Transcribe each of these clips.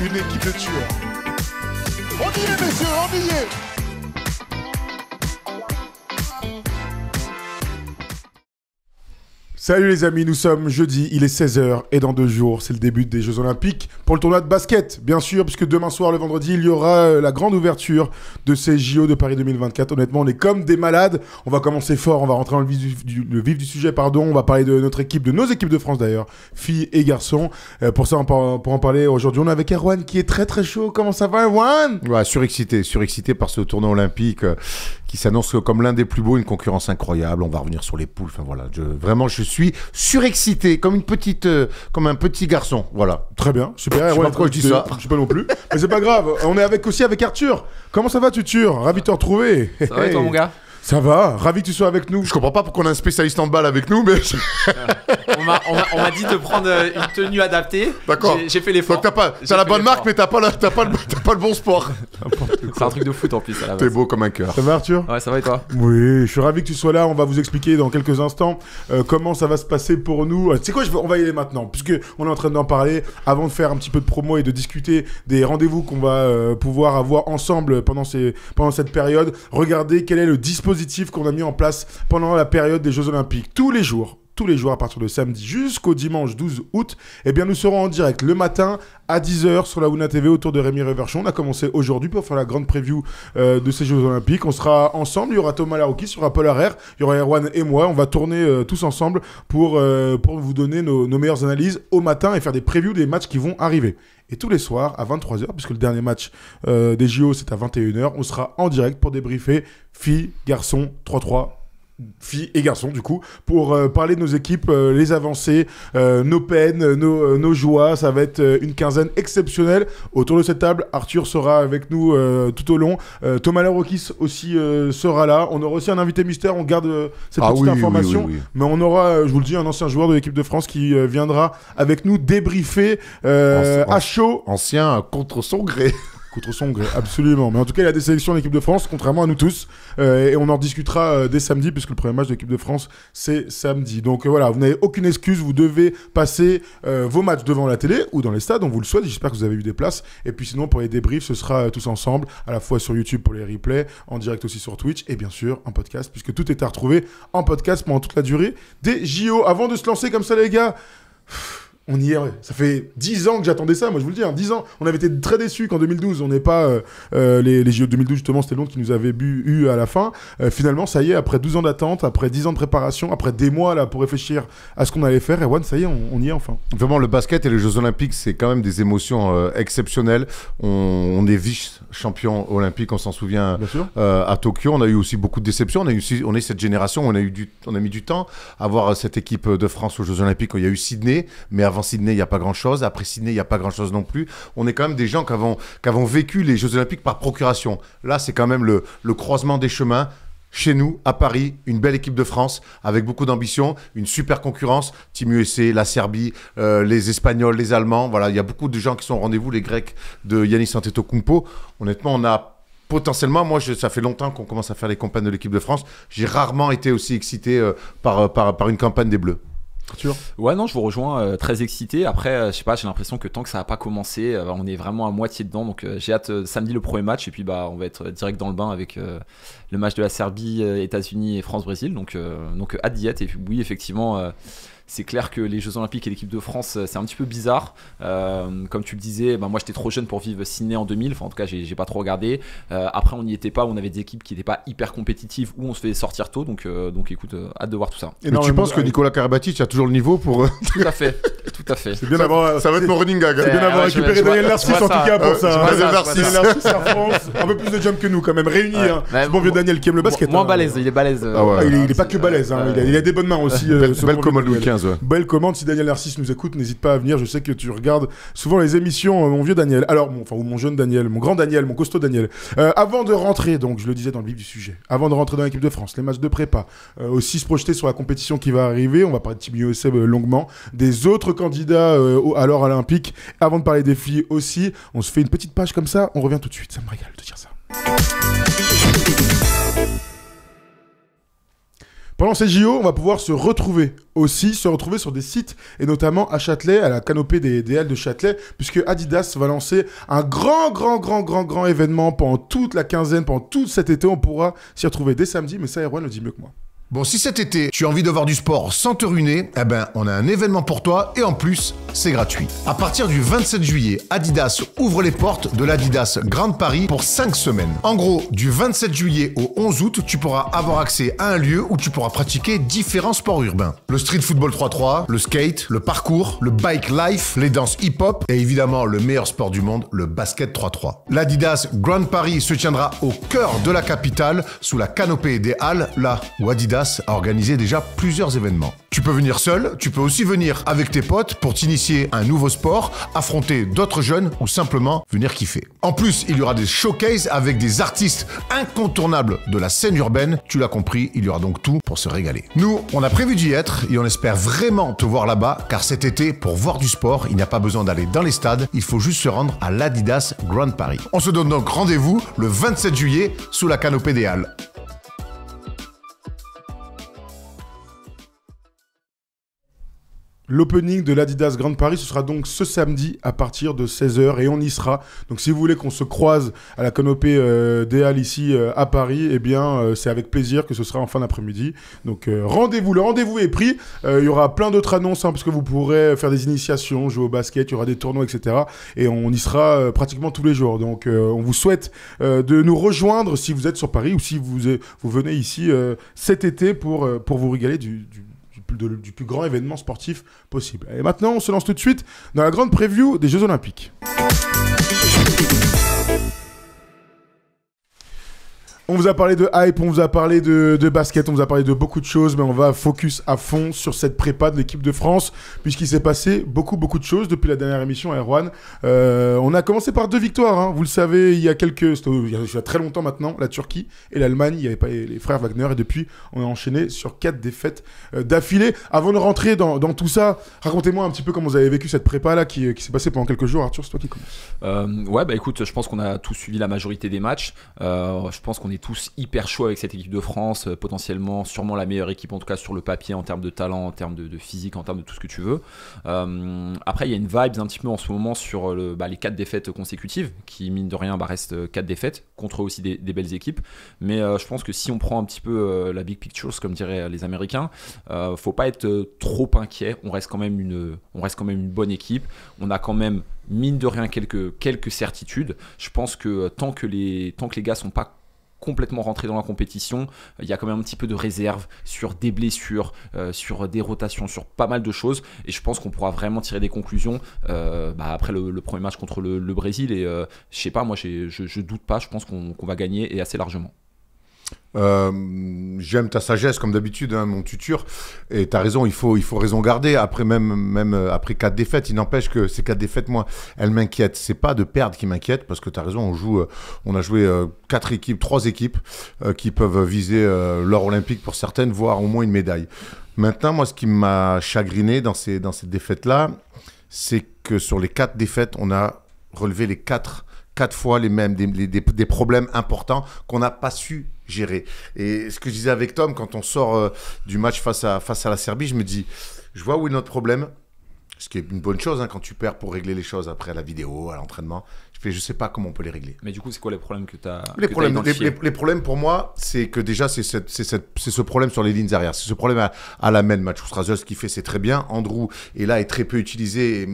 une équipe de tueurs. On y est, messieurs, on y est. Salut les amis, nous sommes jeudi, il est 16h et dans 2 jours, c'est le début des Jeux Olympiques pour le tournoi de basket, bien sûr, puisque demain soir, le vendredi, il y aura la grande ouverture de ces JO de Paris 2024. Honnêtement, on est comme des malades. On va commencer fort, on va rentrer dans le vif du sujet, pardon. On va parler de notre équipe, de nos équipes de France d'ailleurs, filles et garçons. Pour ça, pour en parler aujourd'hui, on est avec Erwan qui est très très chaud. Comment ça va, Erwan? Ouais, surexcité par ce tournoi olympique qui s'annonce comme l'un des plus beaux, une concurrence incroyable. On va revenir sur les poules. Enfin voilà, vraiment, je suis surexcité, comme comme un petit garçon. Voilà. Très bien, super. Je sais pas pourquoi je dis ça. Je sais pas non plus, mais c'est pas grave. On est aussi avec Arthur. Comment ça va, Tutur? Ravi de te retrouver. Ça va et toi, mon gars? Ça va, ravi que tu sois avec nous. Je comprends pas pourquoi on a un spécialiste en balle avec nous, mais... on m'a dit de prendre une tenue adaptée. D'accord. J'ai fait l'effort. Donc t'as la bonne marque, mais t'as pas le bon sport. C'est un truc de foot en plus à la base. T'es beau comme un cœur. Ça va, Arthur? Ouais, ça va et toi? Oui, je suis ravi que tu sois là. On va vous expliquer dans quelques instants comment ça va se passer pour nous. Tu sais quoi, on va y aller maintenant, puisque on est en train d'en parler, avant de faire un petit peu de promo et de discuter des rendez-vous qu'on va pouvoir avoir ensemble pendant cette période. Regardez quel est le dispositif qu'on a mis en place pendant la période des Jeux Olympiques. Tous les jours à partir de samedi jusqu'au dimanche 12 août, eh bien nous serons en direct le matin à 10h sur la Wuna TV autour de Rémi Reverchon. On a commencé aujourd'hui pour faire la grande preview de ces Jeux Olympiques. On sera ensemble, il y aura Thomas Larocchi, il y aura Paul Harrer, il y aura Erwan et moi. On va tourner tous ensemble pour vous donner nos meilleures analyses au matin et faire des previews des matchs qui vont arriver. Et tous les soirs à 23h, puisque le dernier match des JO c'est à 21h, on sera en direct pour débriefer filles, garçons, 3-3. Filles et garçons du coup, pour parler de nos équipes, les avancées, nos peines, nos joies. Ça va être une quinzaine exceptionnelle. Autour de cette table, Arthur sera avec nous tout au long. Thomas Larocchi aussi sera là. On aura aussi un invité mystère, on garde cette petite information. Oui. Mais on aura, je vous le dis, un ancien joueur de l'équipe de France qui viendra avec nous débriefer à chaud. Ancien contre son gré. Contre son gré, absolument. Mais en tout cas, il y a des sélections de l'équipe de France, contrairement à nous tous. Et on en discutera dès samedi, puisque le premier match de l'équipe de France, c'est samedi. Donc voilà, vous n'avez aucune excuse. Vous devez passer vos matchs devant la télé ou dans les stades. On vous le souhaite. J'espère que vous avez eu des places. Et puis sinon, pour les débriefs, ce sera tous ensemble, à la fois sur YouTube pour les replays, en direct aussi sur Twitch, et bien sûr en podcast, puisque tout est à retrouver en podcast pendant toute la durée des JO. Avant de se lancer comme ça, les gars... On y est, ouais. Ça fait 10 ans que j'attendais ça, moi je vous le dis, 10 ans. On avait été très déçus qu'en 2012, on n'ait pas les JO de 2012, justement, c'était Londres qui nous avait eu à la fin. Finalement, ça y est, après 12 ans d'attente, après 10 ans de préparation, après des mois là pour réfléchir à ce qu'on allait faire, et Erwan, ça y est, on y est enfin. Vraiment, le basket et les Jeux Olympiques, c'est quand même des émotions exceptionnelles. On est vice-champion olympique, on s'en souvient à Tokyo. On a eu aussi beaucoup de déceptions. On est cette génération, on a mis du temps à voir cette équipe de France aux Jeux Olympiques. Il y a eu Sydney, mais avant Sydney, il n'y a pas grand-chose. Après Sydney, il n'y a pas grand-chose non plus. On est quand même des gens qui avons vécu les Jeux Olympiques par procuration. Là, c'est quand même le croisement des chemins. Chez nous, à Paris, une belle équipe de France avec beaucoup d'ambition, une super concurrence. Team USA, la Serbie, les Espagnols, les Allemands. Voilà, il y a beaucoup de gens qui sont au rendez-vous. Les Grecs de Yannis Antetokounmpo. Honnêtement, on a... Potentiellement, moi, ça fait longtemps qu'on commence à faire les campagnes de l'équipe de France. J'ai rarement été aussi excité par une campagne des Bleus. Arthur ? Ouais, non, je vous rejoins, très excité. Après, je sais pas, j'ai l'impression que tant que ça n'a pas commencé, on est vraiment à moitié dedans. Donc, j'ai hâte samedi le premier match. Et puis, on va être direct dans le bain avec le match de la Serbie, États-Unis et France-Brésil. Donc, hâte d'y être. Et puis, oui, effectivement. C'est clair que les Jeux Olympiques et l'équipe de France, c'est un petit peu bizarre. Comme tu le disais, moi j'étais trop jeune pour vivre Sydney en 2000. Enfin, en tout cas, j'ai pas trop regardé. Après, on n'y était pas. On avait des équipes qui n'étaient pas hyper compétitives où on se faisait sortir tôt. Donc écoute, hâte de voir tout ça. Mais tu penses que Nicolas Karabatic a toujours le niveau pour. Tout à fait. Tout à fait. C'est bien d'avoir. Ça va être mon running gag. C'est bien d'avoir récupéré Daniel Narcisse en tout cas pour ça. Daniel Narcisse en France. Un peu plus de jump que nous quand même. Réunis. Ce bon vieux Daniel qui aime le basket. Moins balèze. Il est balèze. Il est pas que balèze. Il a des bonnes mains aussi. Belle commande Louis XV. Belle commande. Si Daniel Narcisse nous écoute, n'hésite pas à venir. Je sais que tu regardes souvent les émissions, mon vieux Daniel. Alors, mon jeune Daniel, mon grand Daniel, mon costaud Daniel. Avant de rentrer, donc je le disais dans le vif du sujet, avant de rentrer dans l'équipe de France, les matchs de prépa, aussi se projeter sur la compétition qui va arriver. On va parler de Team USA longuement, des autres candidats à l'or olympique. Avant de parler des filles aussi, on se fait une petite page comme ça. On revient tout de suite. Ça me régale de dire ça. Pendant ces JO, on va pouvoir se retrouver sur des sites, et notamment à Châtelet, à la canopée des Halles de Châtelet, puisque Adidas va lancer un grand événement pendant toute la quinzaine, pendant tout cet été. On pourra s'y retrouver dès samedi, mais ça, Erwan le dit mieux que moi. Bon, si cet été, tu as envie de voir du sport sans te ruiner, eh ben, on a un événement pour toi et en plus, c'est gratuit. À partir du 27 juillet, Adidas ouvre les portes de l'Adidas Grand Paris pour 5 semaines. En gros, du 27 juillet au 11 août, tu pourras avoir accès à un lieu où tu pourras pratiquer différents sports urbains. Le street football 3-3, le skate, le parcours, le bike life, les danses hip-hop et évidemment le meilleur sport du monde, le basket 3-3. L'Adidas Grand Paris se tiendra au cœur de la capitale, sous la canopée des Halles, là où Adidas a organisé déjà plusieurs événements. Tu peux venir seul, tu peux aussi venir avec tes potes pour t'initier à un nouveau sport, affronter d'autres jeunes ou simplement venir kiffer. En plus, il y aura des showcases avec des artistes incontournables de la scène urbaine. Tu l'as compris, il y aura donc tout pour se régaler. Nous, on a prévu d'y être et on espère vraiment te voir là-bas, car cet été, pour voir du sport, il n'y a pas besoin d'aller dans les stades, il faut juste se rendre à l'Adidas Grand Paris. On se donne donc rendez-vous le 27 juillet sous la canopée des Halles. L'opening de l'Adidas Grand Paris, ce sera donc ce samedi à partir de 16h et on y sera. Donc si vous voulez qu'on se croise à la canopée des Halles ici à Paris, eh bien c'est avec plaisir que ce sera en fin d'après-midi. Donc rendez-vous, le rendez-vous est pris. Il y aura plein d'autres annonces parce que vous pourrez faire des initiations, jouer au basket, il y aura des tournois, etc. Et on y sera pratiquement tous les jours. Donc on vous souhaite de nous rejoindre si vous êtes sur Paris ou si vous venez ici cet été pour vous régaler du plus grand événement sportif possible. Et maintenant, on se lance tout de suite dans la grande preview des Jeux Olympiques. On vous a parlé de hype, on vous a parlé de basket, on vous a parlé de beaucoup de choses, mais on va focus à fond sur cette prépa de l'équipe de France, puisqu'il s'est passé beaucoup de choses depuis la dernière émission à Erwan. On a commencé par 2 victoires, vous le savez, il y a très longtemps maintenant, la Turquie et l'Allemagne, il n'y avait pas les frères Wagner, et depuis, on a enchaîné sur 4 défaites d'affilée. Avant de rentrer dans tout ça, racontez-moi un petit peu comment vous avez vécu cette prépa-là qui s'est passée pendant quelques jours. Arthur, c'est toi qui commence. Ouais, bah écoute, je pense qu'on a tous suivi la majorité des matchs. Je pense qu'on est tous hyper chauds avec cette équipe de France, potentiellement sûrement la meilleure équipe en tout cas sur le papier en termes de talent, en termes de physique, en termes de tout ce que tu veux. Après il y a une vibe un petit peu en ce moment sur les 4 défaites consécutives qui mine de rien restent 4 défaites contre aussi des belles équipes, mais je pense que si on prend un petit peu la big picture comme diraient les Américains, faut pas être trop inquiet, on reste quand même une bonne équipe, on a quand même mine de rien quelques certitudes. Je pense que tant que les gars sont pas complètement rentrés dans la compétition, il y a quand même un petit peu de réserve sur des blessures, sur des rotations, sur pas mal de choses, et je pense qu'on pourra vraiment tirer des conclusions après le premier match contre le Brésil, et je sais pas, moi je doute pas, je pense qu'on va gagner et assez largement. J'aime ta sagesse comme d'habitude, mon tuteur, et t'as raison, il faut raison garder. Après même après 4 défaites, il n'empêche que ces 4 défaites, moi, elles m'inquiètent. C'est pas de perdre qui m'inquiète, parce que t'as raison, on a joué 3 équipes qui peuvent viser l'or olympique pour certaines, voire au moins une médaille. Maintenant, moi, ce qui m'a chagriné dans ces défaites-là, c'est que sur les 4 défaites, on a relevé les 4 fois les mêmes, des problèmes importants qu'on n'a pas su gérer. Et ce que je disais avec Tom, quand on sort du match face à la Serbie, je me dis, je vois où est notre problème, ce qui est une bonne chose quand tu perds pour régler les choses après à la vidéo, à l'entraînement. Je sais pas comment on peut les régler. Mais du coup, c'est quoi les problèmes que tu as les problèmes pour moi, c'est que déjà, c'est ce problème sur les lignes arrière. C'est ce problème à la main. Mathieu Strazel, ce qu'il fait, c'est très bien. Andrew est là, est très peu utilisé. Et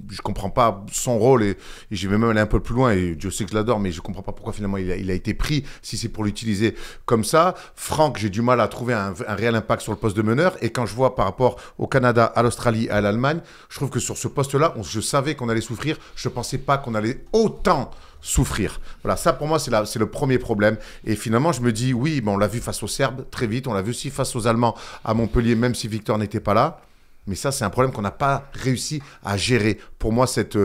je comprends pas son rôle. Et je vais même aller un peu plus loin. Et Dieu sait que je l'adore, mais je comprends pas pourquoi finalement il a été pris si c'est pour l'utiliser comme ça. Franck, j'ai du mal à trouver un réel impact sur le poste de meneur. Et quand je vois par rapport au Canada, à l'Australie, à l'Allemagne, je trouve que sur ce poste-là, je savais qu'on allait souffrir. Je pensais pas qu'on allait autant souffrir. Voilà, ça pour moi c'est le premier problème. Et finalement je me dis oui, on l'a vu face aux Serbes très vite, on l'a vu aussi face aux Allemands à Montpellier, même si Victor n'était pas là. Mais ça c'est un problème qu'on n'a pas réussi à gérer. Pour moi cette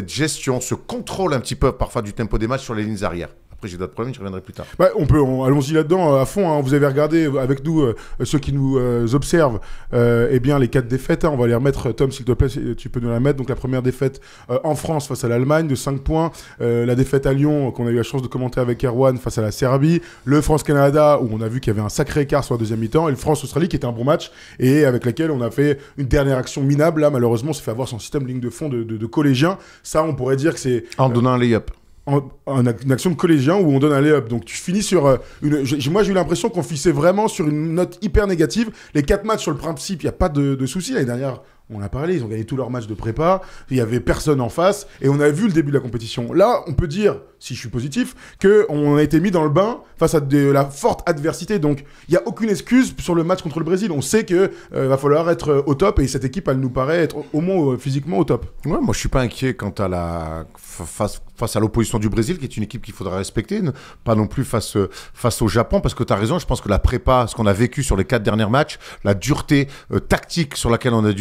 gestion, ce contrôle un petit peu parfois du tempo des matchs sur les lignes arrière. Après, j'ai d'autres problèmes, je reviendrai plus tard. Bah, allons-y là-dedans à fond. Hein. Vous avez regardé avec nous, ceux qui nous observent, eh bien, les 4 défaites. Hein. On va les remettre. Tom, s'il te plaît, tu peux nous la mettre. Donc, la première défaite en France face à l'Allemagne de 5 points. La défaite à Lyon, qu'on a eu la chance de commenter avec Erwan face à la Serbie. Le France-Canada, où on a vu qu'il y avait un sacré écart sur la deuxième mi-temps. Et le France-Australie, qui était un bon match et avec laquelle on a fait une dernière action minable. Là, malheureusement, on s'est fait avoir son système ligne de fond de collégiens. Ça, on pourrait dire que c'est... En donnant un lay-up. Une action de collégien où on donne un lay-up. Donc tu finis sur moi j'ai eu l'impression qu'on finissait vraiment sur une note hyper négative. Les 4 matchs sur le principe, il n'y a pas de souci. L'année dernière, on a parlé, ils ont gagné tous leurs matchs de prépa, il n'y avait personne en face et on a vu le début de la compétition. Là, on peut dire, si je suis positif, qu'on a été mis dans le bain face à de la forte adversité. Donc il n'y a aucune excuse sur le match contre le Brésil. On sait qu'il va falloir être au top et cette équipe, elle nous paraît être au moins physiquement au top. Ouais, moi je suis pas inquiet quant à face à l'opposition du Brésil, qui est une équipe qu'il faudra respecter, pas non plus face au Japon, parce que tu as raison, je pense que la prépa, ce qu'on a vécu sur les 4 derniers matchs, la dureté tactique sur laquelle on a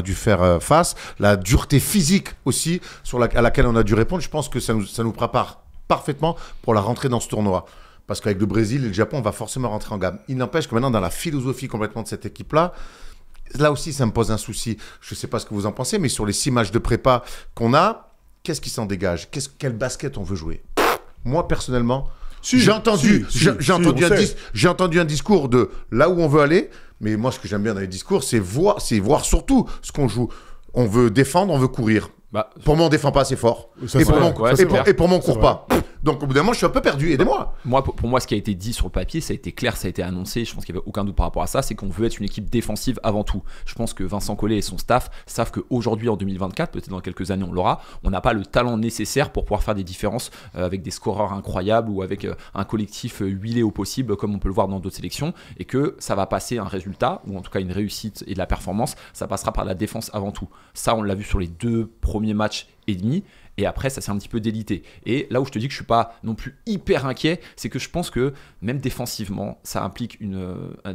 dû faire face, la dureté physique aussi à laquelle on a dû répondre, je pense que ça nous prépare parfaitement pour la rentrée dans ce tournoi. Parce qu'avec le Brésil et le Japon, on va forcément rentrer en gamme. Il n'empêche que maintenant, dans la philosophie complètement de cette équipe-là, là aussi, ça me pose un souci. Je ne sais pas ce que vous en pensez, mais sur les 6 matchs de prépa qu'on a, qu'est-ce qui s'en dégage? Quel basket on veut jouer? Moi, personnellement, j'ai entendu un discours de là où on veut aller, mais moi, ce que j'aime bien dans les discours, c'est voir surtout ce qu'on joue. On veut défendre, on veut courir. Pour moi, on ne défend pas assez fort. Et pour moi, on ne court pas. Donc, au bout d'un moment, je suis un peu perdu. Aidez-moi. Pour moi, ce qui a été dit sur le papier, ça a été clair, ça a été annoncé. Je pense qu'il n'y avait aucun doute par rapport à ça. C'est qu'on veut être une équipe défensive avant tout. Je pense que Vincent Collet et son staff savent qu'aujourd'hui, en 2024, peut-être dans quelques années, on l'aura. On n'a pas le talent nécessaire pour pouvoir faire des différences avec des scoreurs incroyables ou avec un collectif huilé au possible, comme on peut le voir dans d'autres sélections. Et que ça va passer un résultat, ou en tout cas une réussite et de la performance, ça passera par la défense avant tout. Ça, on l'a vu sur les 2 premiers matchs et demi. Et après, ça s'est un petit peu délité. Et là où je te dis que je ne suis pas non plus hyper inquiet, c'est que je pense que même défensivement, ça implique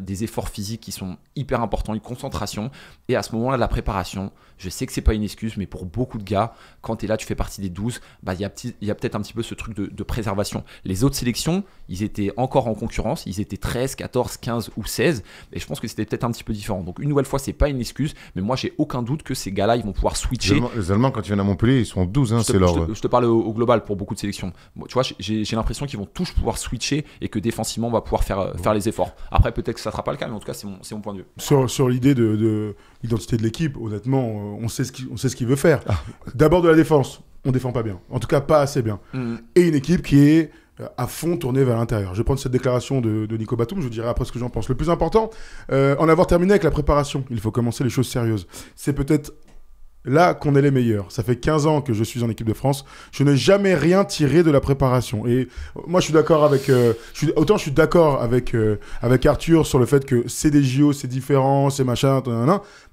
des efforts physiques qui sont hyper importants, une concentration. Et à ce moment-là, la préparation, je sais que ce n'est pas une excuse, mais pour beaucoup de gars, quand tu es là, tu fais partie des 12, il y a peut-être un petit peu ce truc de préservation. Les autres sélections, ils étaient encore en concurrence, ils étaient 13, 14, 15 ou 16. Et je pense que c'était peut-être un petit peu différent. Donc une nouvelle fois, ce n'est pas une excuse, mais moi, j'ai aucun doute que ces gars-là, ils vont pouvoir switcher. Les Allemands, quand ils viennent à Montpellier, ils sont 12. Hein, je te parle au global pour beaucoup de sélections. Bon, tu vois, j'ai l'impression qu'ils vont tous pouvoir switcher et que défensivement, on va pouvoir faire les efforts. Après, peut-être que ça ne sera pas le cas, mais en tout cas, c'est mon point de vue. Sur l'idée de l'identité de l'équipe, honnêtement, on sait ce qu'il veut faire. D'abord de la défense, on ne défend pas bien. En tout cas, pas assez bien. Et une équipe qui est à fond tournée vers l'intérieur. Je vais prendre cette déclaration de Nico Batum, je vous dirai après ce que j'en pense. Le plus important, en avoir terminé avec la préparation, il faut commencer les choses sérieuses. C'est peut-être là qu'on est les meilleurs. Ça fait 15 ans que je suis en équipe de France. Je n'ai jamais rien tiré de la préparation. Et moi, je suis d'accord avec... autant je suis d'accord avec Arthur sur le fait que c'est des JO, c'est différent, c'est machin,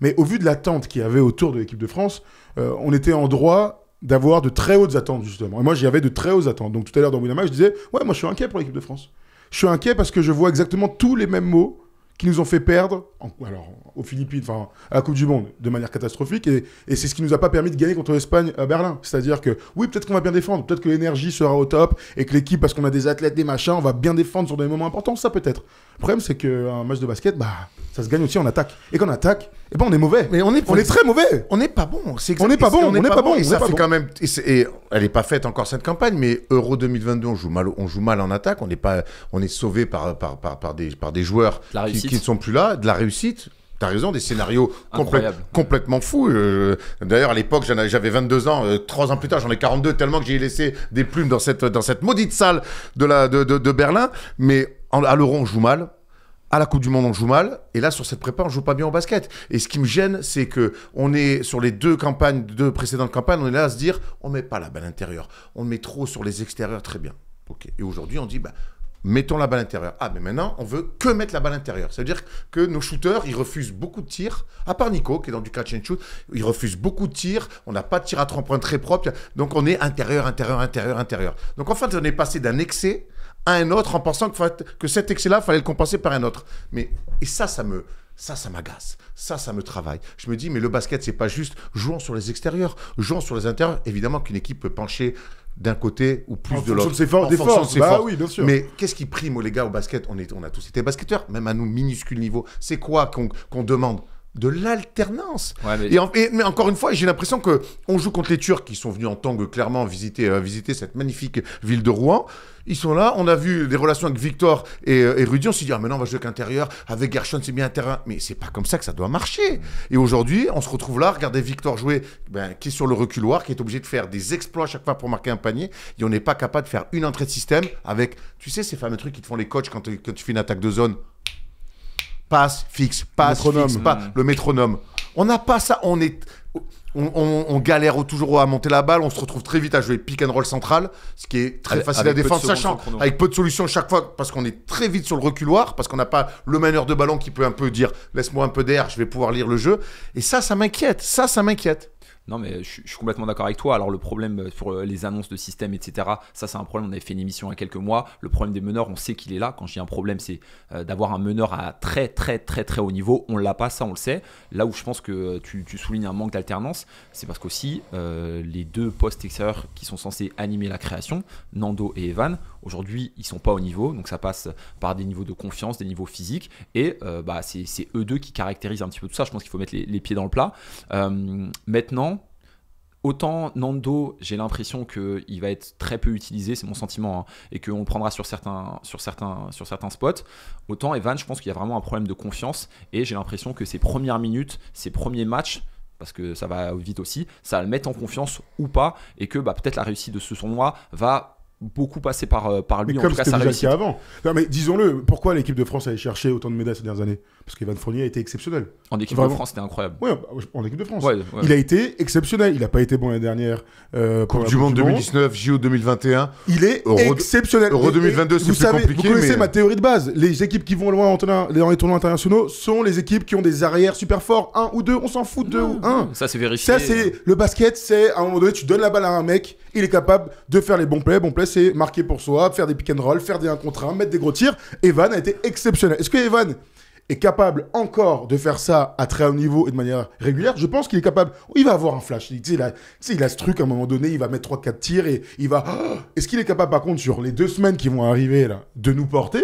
mais au vu de l'attente qu'il y avait autour de l'équipe de France, on était en droit d'avoir de très hautes attentes, justement. Et moi, j'y avais de très hautes attentes. Donc tout à l'heure, dans Winamax, je disais, ouais, moi, je suis inquiet pour l'équipe de France. Je suis inquiet parce que je vois exactement tous les mêmes mots qui nous ont fait perdre aux Philippines, à la Coupe du Monde, de manière catastrophique. Et c'est ce qui nous a pas permis de gagner contre l'Espagne à Berlin. C'est-à-dire que, oui, peut-être qu'on va bien défendre, peut-être que l'énergie sera au top, et que l'équipe, parce qu'on a des athlètes, des machins, on va bien défendre sur des moments importants, ça peut-être. Le problème, c'est qu'un match de basket, ça se gagne aussi en attaque. Et quand on attaque, on est mauvais. Mais on est très mauvais. On n'est pas bon. On n'est pas bon. Et ça fait quand même... Et elle n'est pas faite encore cette campagne, mais Euro 2022, on joue mal en attaque. On est sauvé par des joueurs qui ne sont plus là, de la réussite. T'as raison, des scénarios complètement fous. D'ailleurs, à l'époque, j'avais 22 ans. 3 ans plus tard, j'en ai 42, tellement que j'ai laissé des plumes dans cette maudite salle de Berlin. Mais à l'Euro, on joue mal. À la Coupe du Monde, on joue mal. Et là, sur cette prépa, on joue pas bien au basket. Et ce qui me gêne, c'est qu'on est sur les deux précédentes campagnes, on est là à se dire, on met pas la balle intérieure. On met trop sur les extérieurs, très bien. Ok. Et aujourd'hui, on dit, mettons la balle intérieure. Ah, mais maintenant, on veut que mettre la balle intérieure. Ça veut dire que nos shooters, ils refusent beaucoup de tirs, à part Nico, qui est dans du catch and shoot. Ils refusent beaucoup de tirs. On n'a pas de tir à 3 points très propre. Donc, on est intérieur. Donc, en fait, on est passé d'un excès à un autre en pensant que cet excès-là, il fallait le compenser par un autre. Et ça m'agace. Ça me travaille. Je me dis, mais le basket, c'est pas juste jouons sur les extérieurs, jouons sur les intérieurs. Évidemment qu'une équipe peut pencher d'un côté ou plus En de fonction l'autre. de ses forces, des fonction de forces. ses Bah forces. oui, bien sûr. Mais qu'est-ce qui prime, les gars, au basket? On a tous été basketteurs, même à nos minuscules niveaux. C'est quoi qu'on demande? De l'alternance. Ouais, mais... Mais encore une fois, j'ai l'impression que on joue contre les Turcs qui sont venus en tangue clairement visiter cette magnifique ville de Rouen. Ils sont là, on a vu des relations avec Victor et Rudy, on s'est dit, ah maintenant on va jouer avec l'intérieur, avec Gershon c'est bien un terrain. Mais c'est pas comme ça que ça doit marcher. Et aujourd'hui, on se retrouve là, regardez Victor jouer, qui est sur le reculoir, qui est obligé de faire des exploits à chaque fois pour marquer un panier, et on n'est pas capable de faire une entrée de système avec, tu sais, ces fameux trucs qui te font les coachs quand tu fais une attaque de zone. Passe, fixe, Métronome. le métronome. On n'a pas ça, on galère toujours à monter la balle, on se retrouve très vite à jouer pick and roll central, ce qui est très facile à défendre, sachant avec peu de solutions chaque fois, parce qu'on est très vite sur le reculoir, parce qu'on n'a pas le meneur de ballon qui peut un peu dire laisse-moi un peu d'air, je vais pouvoir lire le jeu. Et ça m'inquiète. Non, mais je suis complètement d'accord avec toi. Alors, le problème pour les annonces de système, etc., ça, c'est un problème. On avait fait une émission il y a quelques mois. Le problème des meneurs, on sait qu'il est là. Quand je dis un problème, c'est d'avoir un meneur à très, très, très, très haut niveau. On ne l'a pas, ça, on le sait. Là où je pense que tu soulignes un manque d'alternance, c'est parce qu'aussi, les deux postes extérieurs qui sont censés animer la création, Nando et Evan, aujourd'hui, ils ne sont pas au niveau. Donc, ça passe par des niveaux de confiance, des niveaux physiques. Et c'est eux deux qui caractérisent un petit peu tout ça. Je pense qu'il faut mettre les pieds dans le plat. Maintenant, autant Nando, j'ai l'impression qu'il va être très peu utilisé, c'est mon sentiment, hein, et qu'on le prendra sur certains spots. Autant Evan, je pense qu'il y a vraiment un problème de confiance, et j'ai l'impression que ses premières minutes, ses premiers matchs, parce que ça va vite aussi, ça va le mettre en confiance ou pas, et que peut-être la réussite de ce tournoi va beaucoup passer par lui, mais en comme tout cas c'était sa déjà le réussite. cas avant. Non, mais disons-le, pourquoi l'équipe de France allait chercher autant de médailles ces dernières années? Parce qu'Evan Fournier a été exceptionnel. En équipe Vraiment. de France, c'était incroyable. Oui, en équipe de France. Ouais. Il a été exceptionnel. Il n'a pas été bon l'année dernière. Coupe du Monde 2019, JO 2021. Il est exceptionnel. Euro 2022, c'est vous plus savez, compliqué. Vous connaissez mais... ma théorie de base. Les équipes qui vont loin dans les tournois internationaux sont les équipes qui ont des arrières super forts. 1 ou 2, on s'en fout de 2 ou 1. Ça, c'est vérifié. Ça, c'est le basket, c'est à un moment donné, tu donnes la balle à un mec, il est capable de faire les bons plays. Bon play, c'est marquer pour soi, faire des pick and roll, faire des 1 contre 1, mettre des gros tirs. Evan a été exceptionnel. Est-ce que Evan est capable encore de faire ça à très haut niveau et de manière régulière? Je pense qu'il est capable. Il va avoir un flash. Il a ce truc à un moment donné, il va mettre 3-4 tirs et il va. Est-ce qu'il est capable, par contre, sur les 2 semaines qui vont arriver là, de nous porter?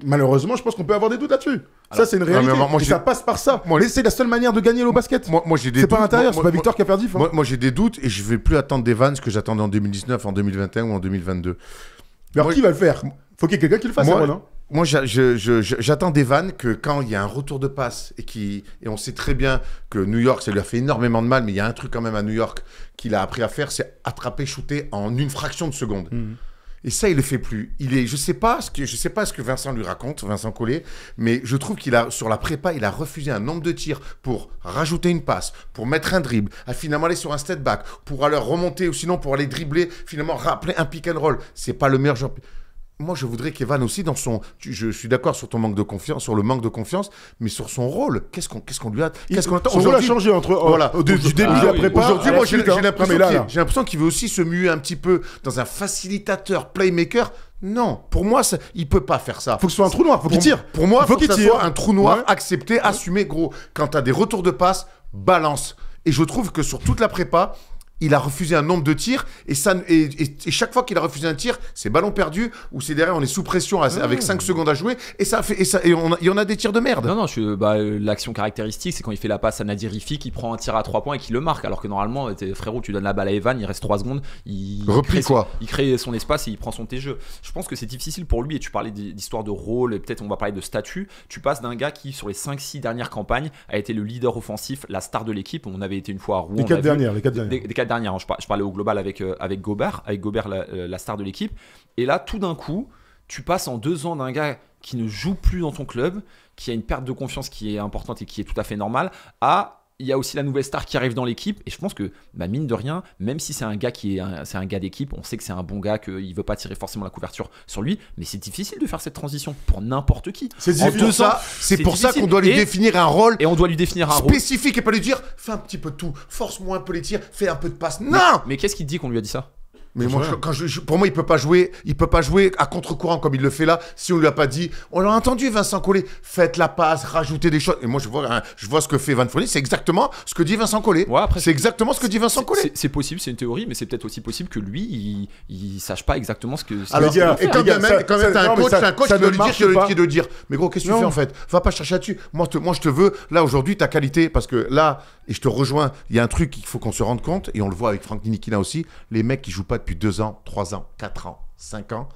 Malheureusement, je pense qu'on peut avoir des doutes là-dessus. Ça, c'est une réalité. Et ça passe par ça. Mais c'est la seule manière de gagner le basket. Moi, j'ai des c'est doutes. pas l'intérieur, c'est pas Victor qui a perdu. Moi, j'ai des doutes et je vais plus attendre d'Evan ce que j'attendais en 2019, en 2021 ou en 2022. Alors, qui va le faire? Faut qu'il y ait quelqu'un qui le fasse, Evan, hein. Moi, j'attends d'Evan que quand il y a un retour de passe et on sait très bien que New York, ça lui a fait énormément de mal, mais il y a un truc quand même à New York qu'il a appris à faire, c'est attraper, shooter en une fraction de seconde. Et ça, il le fait plus. Je sais pas ce que Vincent lui raconte, Vincent Collet, mais je trouve sur la prépa, il a refusé un nombre de tirs pour rajouter une passe, pour mettre un dribble, à finalement aller sur un step back, pour aller remonter ou sinon pour aller dribbler, finalement rappeler un pick and roll. C'est pas le meilleur joueur. Moi, je voudrais qu'Evan aussi, je suis d'accord sur ton manque de confiance, sur le manque de confiance, mais sur son rôle, qu'est-ce qu'on lui a, qu'est-ce qu'on attend? Son rôle a changé du début de la prépa. Aujourd'hui, moi, j'ai l'impression qu'il veut aussi se muer un petit peu dans un facilitateur, playmaker. Non, pour moi, il peut pas faire ça. Faut que ce soit un trou noir, faut qu'il tire. Pour moi, faut que ce soit un trou noir, accepté, assumé, gros. Quand t'as des retours de passe, balance. Et je trouve que sur toute la prépa, il a refusé un nombre de tirs et chaque fois qu'il a refusé un tir, c'est ballon perdu ou c'est derrière on est sous pression avec 5 secondes à jouer et il y en a des tirs de merde. Non, l'action caractéristique, c'est quand il fait la passe à Nadir Rifik, il prend un tir à 3 points et qu'il le marque. Alors que normalement, frérot, tu donnes la balle à Evan, il reste 3 secondes, il crée son espace et il prend son jeu. Je pense que c'est difficile pour lui et tu parlais d'histoire de rôle et peut-être on va parler de statut. Tu passes d'un gars qui, sur les 5-6 dernières campagnes, a été le leader offensif, la star de l'équipe. On avait été une fois à Rouen. Les 4 dernières. Je parlais au global avec Gobert la star de l'équipe. Et là, tout d'un coup, tu passes en 2 ans d'un gars qui ne joue plus dans ton club, qui a une perte de confiance qui est importante et qui est tout à fait normale, il y a aussi la nouvelle star qui arrive dans l'équipe et je pense que mine de rien, même si c'est un gars c'est un gars d'équipe, on sait que c'est un bon gars, qu'il veut pas tirer forcément la couverture sur lui, mais c'est difficile de faire cette transition pour n'importe qui. C'est pour ça qu'on doit lui définir un rôle et on doit lui définir un spécifique rôle. Et pas lui dire fais un petit peu de tout, force-moi un peu les tirs, fais un peu de passe. Non. Mais qu'est-ce qu'il dit qu'on lui a dit ça? Mais moi, pour moi, il peut pas jouer à contre-courant comme il le fait là. Si on lui a pas dit, on l'a entendu, Vincent Collet, faites la passe, rajoutez des choses. Et moi, je vois ce que fait Van Fournier, c'est exactement ce que dit Vincent Collet. Ouais, après, c'est exactement ce que dit Vincent Collet. C'est possible, c'est une théorie, mais c'est peut-être aussi possible que lui, il sache pas exactement ce que. Alors, et quand même, t'as un coach qui doit lui dire, mais gros, qu'est-ce que tu fais en fait? Va pas chercher là-dessus. Moi, je te veux là aujourd'hui ta qualité, parce que là, et je te rejoins, il y a un truc qu'il faut qu'on se rende compte, et on le voit avec Franck Ntilikina aussi, les mecs qui jouent pas depuis 2 ans, 3 ans, 4 ans, 5 ans,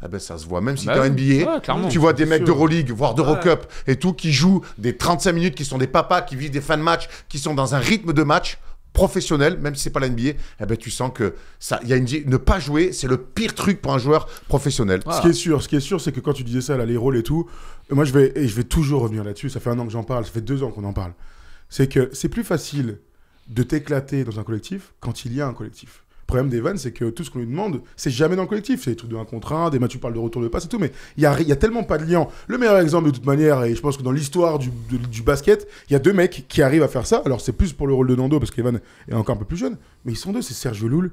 eh ben ça se voit. Même si t'es en NBA, tu vois des mecs d'Euroleague, voire d'Eurocup et tout, qui jouent des 35 minutes, qui sont des papas, qui vivent des fins de match, qui sont dans un rythme de match professionnel, même si c'est pas la NBA, eh ben tu sens que ça, ne pas jouer, c'est le pire truc pour un joueur professionnel. Voilà. Ce qui est sûr, c'est que quand tu disais ça, là, les rôles et tout, moi je vais toujours revenir là-dessus. Ça fait 1 an que j'en parle, ça fait 2 ans qu'on en parle. C'est que c'est plus facile de t'éclater dans un collectif quand il y a un collectif. Le problème d'Evan, c'est que tout ce qu'on lui demande, c'est jamais dans le collectif. C'est des trucs de 1 contre 1, des matchs, tu parles de retour de passe et tout, mais il y a tellement pas de lien. Le meilleur exemple, de toute manière, et je pense que dans l'histoire du basket, il y a 2 mecs qui arrivent à faire ça. Alors, c'est plus pour le rôle de Nando, parce qu'Evan est encore un peu plus jeune, mais ils sont 2, c'est Sergio Llull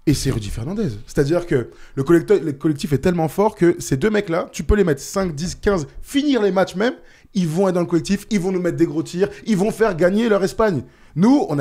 et c'est Rudy Fernandez. C'est-à-dire que le collectif est tellement fort que ces 2 mecs-là, tu peux les mettre 5, 10, 15, finir les matchs même, ils vont être dans le collectif, ils vont nous mettre des gros tirs, ils vont faire gagner leur Espagne. Nous, on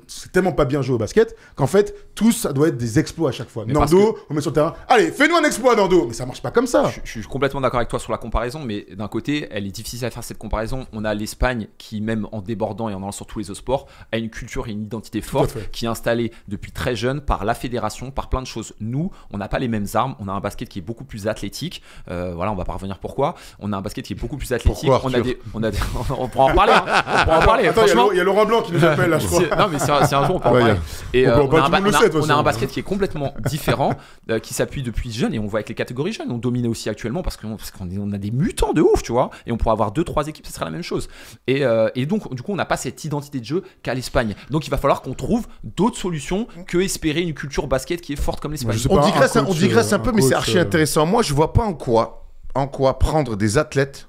c'est tellement pas bien joué au basket qu'en fait, tout ça doit être des exploits à chaque fois. Mais Nando, on met sur le terrain, allez, fais-nous un exploit, Nando. Mais ça marche pas comme ça. Je suis complètement d'accord avec toi sur la comparaison, mais d'un côté, elle est difficile à faire cette comparaison. On a l'Espagne qui, même en débordant et en allant sur tous les autres sports, a une culture et une identité forte qui est installée depuis très jeune par la fédération, par plein de choses. Nous, on n'a pas les mêmes armes. On a un basket qui est beaucoup plus athlétique. Voilà, on va pas revenir pourquoi. On a un basket qui est beaucoup plus athlétique. On pourra en parler. On pourra en parler. Attends, il y a Laurent Blanc qui nous appelle là, je crois. Non, mais c'est un jour, on peut en parler. Et on a un basket qui est complètement différent, qui s'appuie depuis jeune, et on voit avec les catégories jeunes. On domine aussi actuellement parce qu'on a des mutants de ouf, tu vois. Et on pourra avoir 2-3 équipes, ça sera la même chose. Et donc, du coup, on n'a pas cette identité de jeu qu'à l'Espagne. Donc, il va falloir qu'on trouve d'autres solutions que espérer une culture basket qui est forte comme l'Espagne. On digresse un peu, mais c'est archi intéressant. Moi, je vois pas en quoi prendre des athlètes.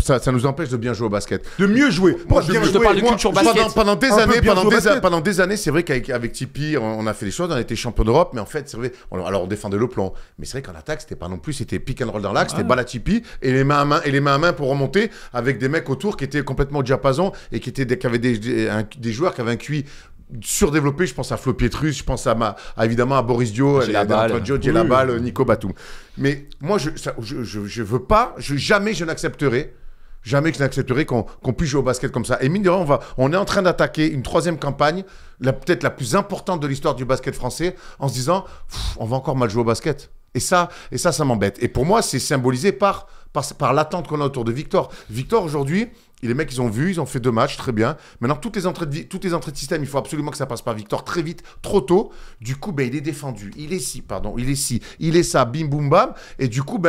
Ça nous empêche de bien jouer au basket. De mieux jouer. Je te parle de culture basket. Pendant des années, c'est vrai qu'avec Tipeee, on a fait des choses, on a été champion d'Europe, mais en fait, c'est vrai, alors on défendait le plan. Mais c'est vrai qu'en attaque, c'était pas non plus, c'était pick and roll dans l'axe, c'était balle à Tipeee et les mains à main pour remonter avec des mecs autour qui étaient complètement au diapason et qui avaient des joueurs qui avaient un QI surdéveloppé. Je pense à Flo Pietrus, je pense évidemment à Boris Dio, Djellabal, Nico Batum. Mais moi, je veux pas, jamais je n'accepterai qu'on puisse jouer au basket comme ça. Et mine de rien, on est en train d'attaquer une 3e campagne, peut-être la plus importante de l'histoire du basket français, en se disant, on va encore mal jouer au basket. Et ça m'embête. Et pour moi, c'est symbolisé par l'attente qu'on a autour de Victor. Victor, aujourd'hui, les mecs, ils ont fait 2 matchs, très bien. Maintenant, toutes les entrées de système, il faut absolument que ça passe par Victor très vite, trop tôt. Du coup, il est défendu. Il est ça, bim, boum, bam. Et du coup,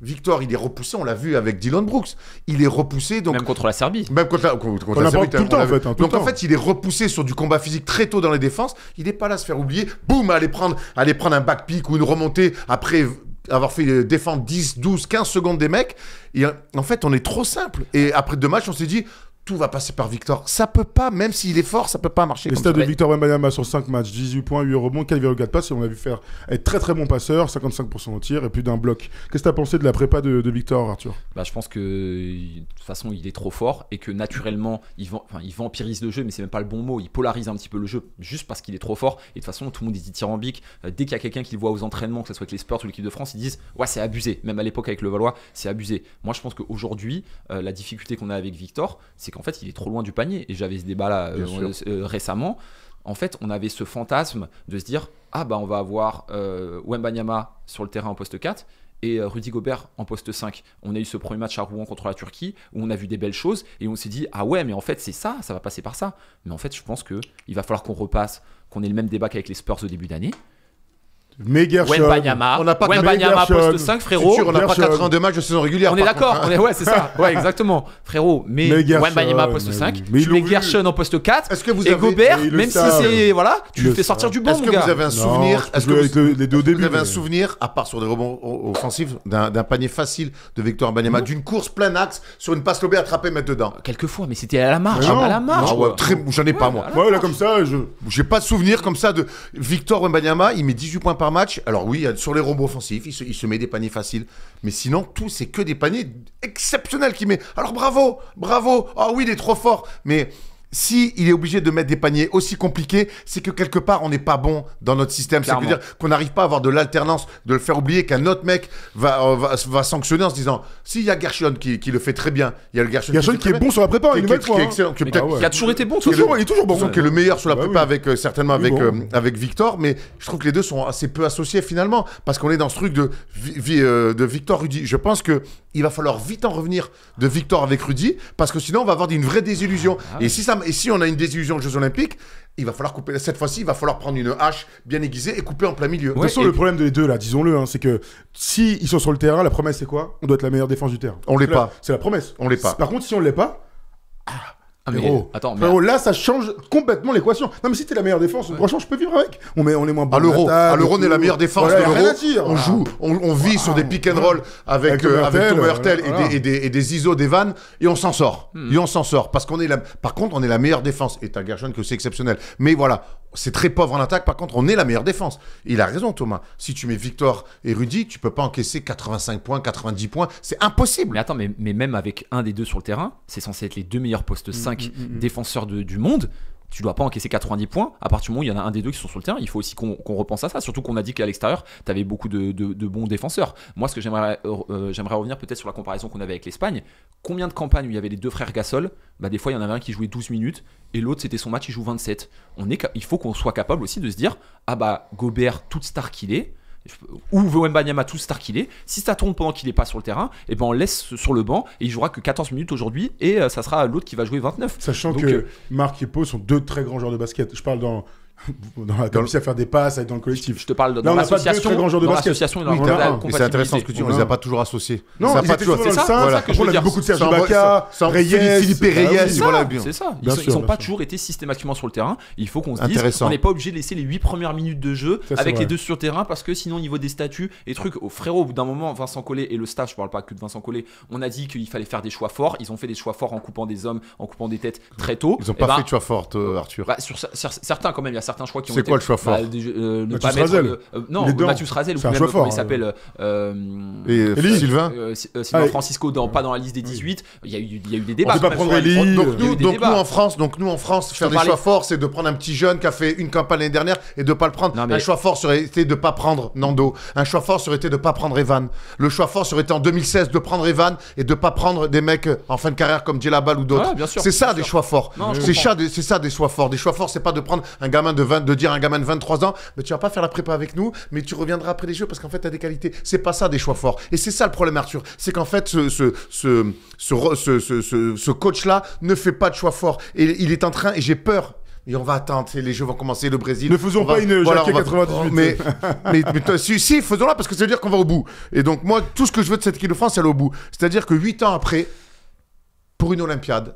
Victor, il est repoussé. On l'a vu avec Dillon Brooks. Il est repoussé. Donc, même contre la Serbie. Même contre la Serbie. Tout le temps, en fait. Donc, en fait, il est repoussé sur du combat physique très tôt dans les défenses. Il n'est pas là à se faire oublier. Boum, aller prendre un backpick ou une remontée après avoir fait défendre 10, 12, 15 secondes des mecs. Et en fait, on est trop simple. Et après 2 matchs, on s'est dit, tout va passer par Victor. Ça peut pas, même s'il est fort, ça peut pas marcher. Les stats de Victor Wembanyama sur 5 matchs, 18 points, 8 rebonds, 4,4 passes, et on l'a vu être très très bon passeur, 55% au tir et plus d'un bloc. Qu'est-ce que tu as pensé de la prépa de Victor, Arthur? Je pense que de toute façon, il est trop fort et que naturellement, il vampirise le jeu, mais c'est même pas le bon mot. Il polarise un petit peu le jeu juste parce qu'il est trop fort. Et de toute façon, tout le monde est dithyrambique. Dès qu'il y a quelqu'un qui le voit aux entraînements, que ce soit avec les Spurs ou l'équipe de France, ils disent ouais, c'est abusé. Même à l'époque avec le Valois, c'est abusé. Moi, je pense qu'aujourd'hui, la difficulté qu'on a avec Victor, c'est qu'en fait, il est trop loin du panier. Et j'avais ce débat là récemment. En fait, on avait ce fantasme de se dire on va avoir Wembanyama sur le terrain en poste 4 et Rudy Gobert en poste 5. On a eu ce premier match à Rouen contre la Turquie où on a vu des belles choses et on s'est dit mais en fait c'est ça va passer par ça. Mais en fait, je pense qu'il va falloir qu'on repasse, qu'on ait le même débat qu'avec les Spurs au début d'année. Wembanyama. On n'a pas Wembanyama Gershon. poste 5, frérot. C'est sûr, on n'a pas Gershon. 82 matchs de saison régulière. On est par d'accord, contre, hein. ouais, c'est ça. Ouais, exactement. Frérot, mais Gershon, Wembanyama poste 5, mais ils tu mets l'ont vu. Gershon en poste 4, Est-ce que vous et avez- Gobert, et ils le même si savent. c'est. Voilà, tu Ils le le fais sortir savent. du banc, Est-ce mon que gars. vous avez un souvenir Non, Est-ce que avec les deux au début. vous avez un mais- souvenir, à part sur des rebonds offensifs, d'un panier facile de Victor Wembanyama, d'une course plein axe sur une passe lobée attrapée, mettre dedans? Quelquefois, mais c'était à la marche. Non. À la marche. Ah ouais, quoi. j'en ai pas moi. Ouais, là, comme ça, J'ai pas de souvenir comme ça de Victor Wembanyama, il met 18 points par match. Alors oui, sur les rebonds offensifs, il se met des paniers faciles. Mais sinon, tout, c'est que des paniers exceptionnels qu'il met. Alors bravo, bravo. Ah oui, il est trop fort. Mais si il est obligé de mettre des paniers aussi compliqués, c'est que quelque part, on n'est pas bon dans notre système. Clairement. Ça veut dire qu'on n'arrive pas à avoir de l'alternance, de le faire oublier qu'un autre mec va sanctionner en se disant, s'il y a Gershon qui le fait très bien, il y a le Gershon Gershon fait qui est très bon sur la prépa, bien, une nouvelle fois. qui est hein. excellent, qui Mais peut-être- Ah ouais. qui a toujours été bon, Il est toujours bon. qui est le meilleur sur la Bah prépa oui. avec certainement Il est avec bon. avec Victor, mais je trouve que les deux sont assez peu associés finalement parce qu'on est dans ce truc de Victor Rudy. Je pense que il va falloir vite en revenir de Victor avec Rudy parce que sinon on va avoir une vraie désillusion. Et si on a une désillusion aux Jeux Olympiques, il va falloir couper. Cette fois-ci, il va falloir prendre une hache bien aiguisée et couper en plein milieu. De toute Ouais, façon, et le puis- problème des deux, là, disons-le, hein, c'est que si ils sont sur le terrain, la promesse, c'est quoi? On doit être la meilleure défense du terrain. On l'est C'est la- pas. C'est la promesse. On l'est pas. Par contre, si on l'est pas, Ah, mais frérot, attends, mais frérot, là, ça change complètement l'équation. Non, mais si t'es la meilleure défense, franchement, je peux vivre avec. On est moins bon. À l'Euro, à on est la meilleure défense Voilà, de y a rien l'Euro. à dire. On joue, on vit sur des pick and roll avec Avec Thomas Hurtel, Hurtel voilà. et des ISO, des vannes, et on s'en sort. Et on s'en sort parce qu'on est par contre, on est la meilleure défense. Et t'as Gershon que c'est exceptionnel. Mais voilà, c'est très pauvre en attaque. Par contre, on est la meilleure défense. Il a raison, Thomas. Si tu mets Victor et Rudy, tu peux pas encaisser 85 points, 90 points. C'est impossible. Mais attends, mais même avec un des deux sur le terrain, c'est censé être les deux meilleurs postes 5 défenseurs du monde. Tu dois pas encaisser 90 points. À partir du moment où il y en a un des deux qui sont sur le terrain, il faut aussi qu'on repense à ça. Surtout qu'on a dit qu'à l'extérieur, tu avais beaucoup de bons défenseurs. Moi, ce que j'aimerais revenir peut-être sur la comparaison qu'on avait avec l'Espagne. Combien de campagnes où il y avait les deux frères Gasol? Bah, des fois, il y en avait un qui jouait 12 minutes et l'autre, c'était son match, il joue 27. Il faut qu'on soit capable aussi de se dire, ah bah, Gobert, toute star qu'il est, ou Wembanyama, tout star qu'il est, si ça tourne pendant qu'il n'est pas sur le terrain, et ben on le laisse sur le banc et il jouera que 14 minutes aujourd'hui et ça sera l'autre qui va jouer 29. Sachant Donc, que Marc et Pau sont deux très grands joueurs de basket. Je parle dans la capacité à faire des passes, à être dans le collectif. Je te parle Là, dans on n'a pas deux l'association, très grands joueurs de dans basket. l'association et dans Oui, la t'as raison. compatibilité. Mais c'est intéressant ce que tu dis. On les a pas toujours associés. Non, Ça a ils pas étaient toujours. souvent dans le c'est ça, sein. voilà, que je Après, on veux a dire. beaucoup de Serge Ça envoie- Ibaka, ça- Reyes. Felipe Reyes, Ah oui, voilà, ça. bien. C'est ça. Bien Ils sûr, n'ont bien pas sûr. toujours été systématiquement sur le terrain. Il faut qu'on se dise, Intéressant. on n'est pas obligé de laisser les 8 premières minutes de jeu Ça, c'est avec vrai. les deux sur le terrain parce que sinon, au niveau des statuts et trucs, au frérot, au bout d'un moment, Vincent Collet et le staff, je parle pas que de Vincent Collet, on a dit qu'il fallait faire des choix forts. Ils ont fait des choix forts en coupant des hommes, en coupant des têtes très tôt. Ils ont Eh pas ben, fait de choix fort, Arthur. bah, sur certains quand même, il y a certains choix qui ont C'est été. quoi le choix fort Ne Mathius pas mettre Razel. non, Il est dedans. Mathius Razel ou C'est un même choix comment fort, il s'appelle Et Elie. Sylvain. Sylvain Ah, Francisco pas dans la liste des 18. Il y a eu des débats. On peut pas quand même prendre sur la Elie. liste. Donc Il y a eu nous, des donc débats. nous en France, faire des parlais- choix forts, c'est de prendre un petit jeune qui a fait une campagne l'année dernière et de pas le prendre. Non, mais- Un choix fort serait été de pas prendre Nando. Un choix fort serait été de pas prendre Evan. Le choix fort serait été en 2016 de prendre Evan et de pas prendre des mecs en fin de carrière comme Djellabal ou d'autres. Ouais, bien sûr, c'est ça bien des sûr. choix forts. Non, je C'est comprends. ça des choix forts. Des choix forts, c'est pas de prendre un gamin de dire à un gamin de 23 ans, mais tu vas pas faire la prépa avec nous, mais tu reviendras après les jeux parce qu'en fait tu as des qualités. C'est pas ça des choix forts. Et c'est ça le problème, Arthur. C'est qu'en fait ce coach-là ne fait pas de choix forts. Et il est en train, et j'ai peur. Et on va attendre, les jeux vont commencer, le Brésil. Ne faisons On va- pas une voilà, Jacquet on va- 98. mais toi, si, faisons-la parce que ça veut dire qu'on va au bout. Et donc, moi, tout ce que je veux de cette équipe de France, c'est aller au bout. C'est-à-dire que 8 ans après, pour une Olympiade,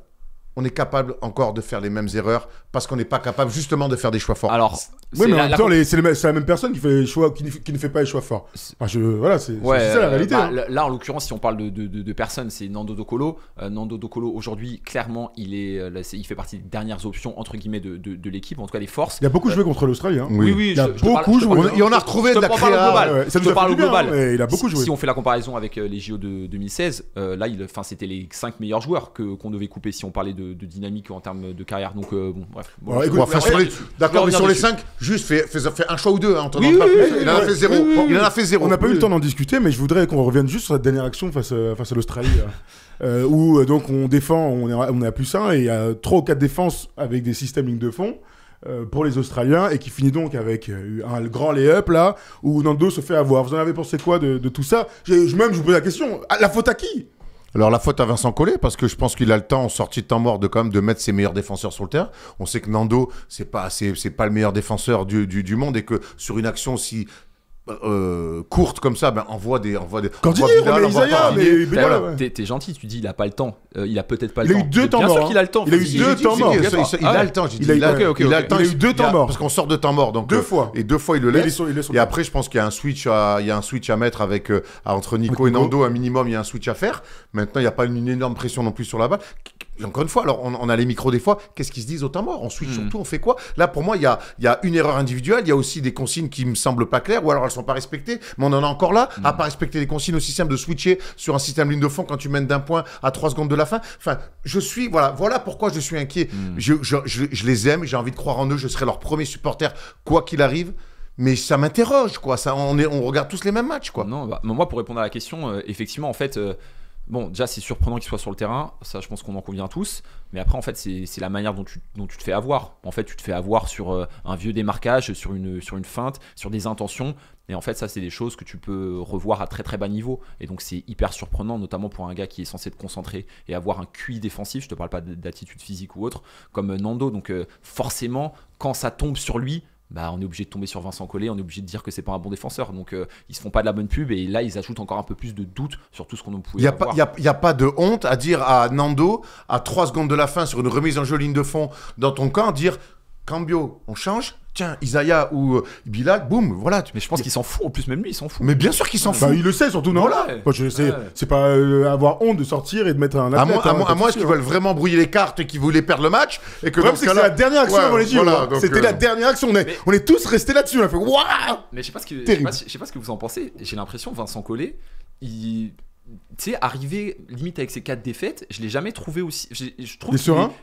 on est capable encore de faire les mêmes erreurs parce qu'on n'est pas capable justement de faire des choix forts. Alors, Oui, mais en même temps, c'est la même personne qui fait les choix, qui ne fait pas les choix forts. Enfin, voilà, c'est ça la réalité. hein. Là, en l'occurrence, si on parle de personnes, c'est Nando De Colo. Nando De Colo, aujourd'hui, clairement, il fait partie des dernières options, entre guillemets, de l'équipe, en tout cas des forces. Il a beaucoup joué contre l'Australie. Hein. Oui. Oui, Il a beaucoup joué. Et on a retrouvé Je te de la parle au créa. global. Ouais, ça Je nous te a parle fait au du bien, global. hein, mais il a beaucoup joué. Si on fait la comparaison avec les JO de 2016, là, c'était les 5 meilleurs joueurs qu'on devait couper si on parlait de dynamique en termes de carrière. Donc, bon, bref. Bon, Alors, je- écoute, Bon, enfin, je vais revenir d'accord, mais dessus. sur les Je vais 5, juste fais un choix ou deux. Hein, on t'en Oui, demande pas oui, plus. oui, Il en a oui, fait zéro. oui, oui. Il en a fait zéro. On n'a pas eu Oui. le temps d'en discuter, mais je voudrais qu'on revienne juste sur cette dernière action face à l'Australie, où donc on défend, on est à +1 et il y a 3 ou 4 défenses avec des systèmes ligne de fond pour les Australiens et qui finit donc avec un grand lay-up là où Nando se fait avoir. Vous en avez pensé quoi de tout ça? Je vous pose la question, la faute à qui? Alors la faute à Vincent Collet parce que je pense qu'il a le temps en sortie de temps mort de quand même de mettre ses meilleurs défenseurs sur le terrain. On sait que Nando c'est pas le meilleur défenseur du monde et que sur une action aussi courtes comme ça, envoie des. Quand il dit, on met Isaiah, mais voilà. T'es gentil, tu dis il a pas le temps. Il a peut-être pas le temps. Il a eu 2 temps morts. Bien sûr qu'il a le temps. Il a eu 2 temps morts. Il a le temps, j'ai dit. Il a le temps. Il a eu 2 temps morts. Parce qu'on sort de temps mort. 2 fois. Et 2 fois, il le laisse. Et après, je pense qu'il y a un switch à mettre avec entre Nico et Nando. Un minimum, il y a un switch à faire. Maintenant, il n'y a pas une énorme pression non plus sur la balle. Encore une fois, alors on a les micros des fois, qu'est-ce qu'ils se disent au temps mort? On switch sur tout, on fait quoi? Là, pour moi, il y a une erreur individuelle, il y a aussi des consignes qui me semblent pas claires, ou alors elles sont pas respectées, mais on en a encore là, à pas respecter les consignes aussi simples de switcher sur un système ligne de fond quand tu mènes d'un point à 3 secondes de la fin. Enfin, voilà pourquoi je suis inquiet. Je les aime, j'ai envie de croire en eux, je serai leur premier supporter, quoi qu'il arrive. Mais ça m'interroge, quoi. On regarde tous les mêmes matchs, quoi. Non, moi, pour répondre à la question, effectivement, en fait, bon, déjà, c'est surprenant qu'il soit sur le terrain. Ça, je pense qu'on en convient tous. Mais après, en fait, c'est la manière dont tu te fais avoir. En fait, tu te fais avoir sur un vieux démarquage, sur une feinte, sur des intentions. Et en fait, ça, c'est des choses que tu peux revoir à très très bas niveau. Et donc, c'est hyper surprenant, notamment pour un gars qui est censé te concentrer et avoir un QI défensif. Je te parle pas d'attitude physique ou autre, comme Nando. Donc, forcément, quand ça tombe sur lui, on est obligé de tomber sur Vincent Collet, on est obligé de dire que c'est pas un bon défenseur. Donc ils se font pas de la bonne pub et là ils ajoutent encore un peu plus de doute sur tout ce qu'on pouvait avoir. Il n'y a pas de honte à dire à Nando, à 3 secondes de la fin sur une remise en jeu ligne de fond dans ton camp, dire Cambio, on change. Tiens, Isaiah ou Bilal, boum, voilà. Mais je pense qu'il s'en fout, en plus, même lui, il s'en fout. Mais bien sûr qu'il s'en fout. Il le sait, surtout, non? Voilà. C'est pas avoir honte de sortir et de mettre un athlète. À moins qu'ils veulent vraiment brouiller les cartes et qu'ils voulaient perdre le match. Et que c'est la dernière action avant les JO. C'était la dernière action. On est tous restés là-dessus. On a fait waouh. Mais je sais pas ce que vous en pensez. J'ai l'impression, Vincent Collet, tu sais, arrivé limite avec ses 4 défaites, je l'ai jamais trouvé aussi. Je trouve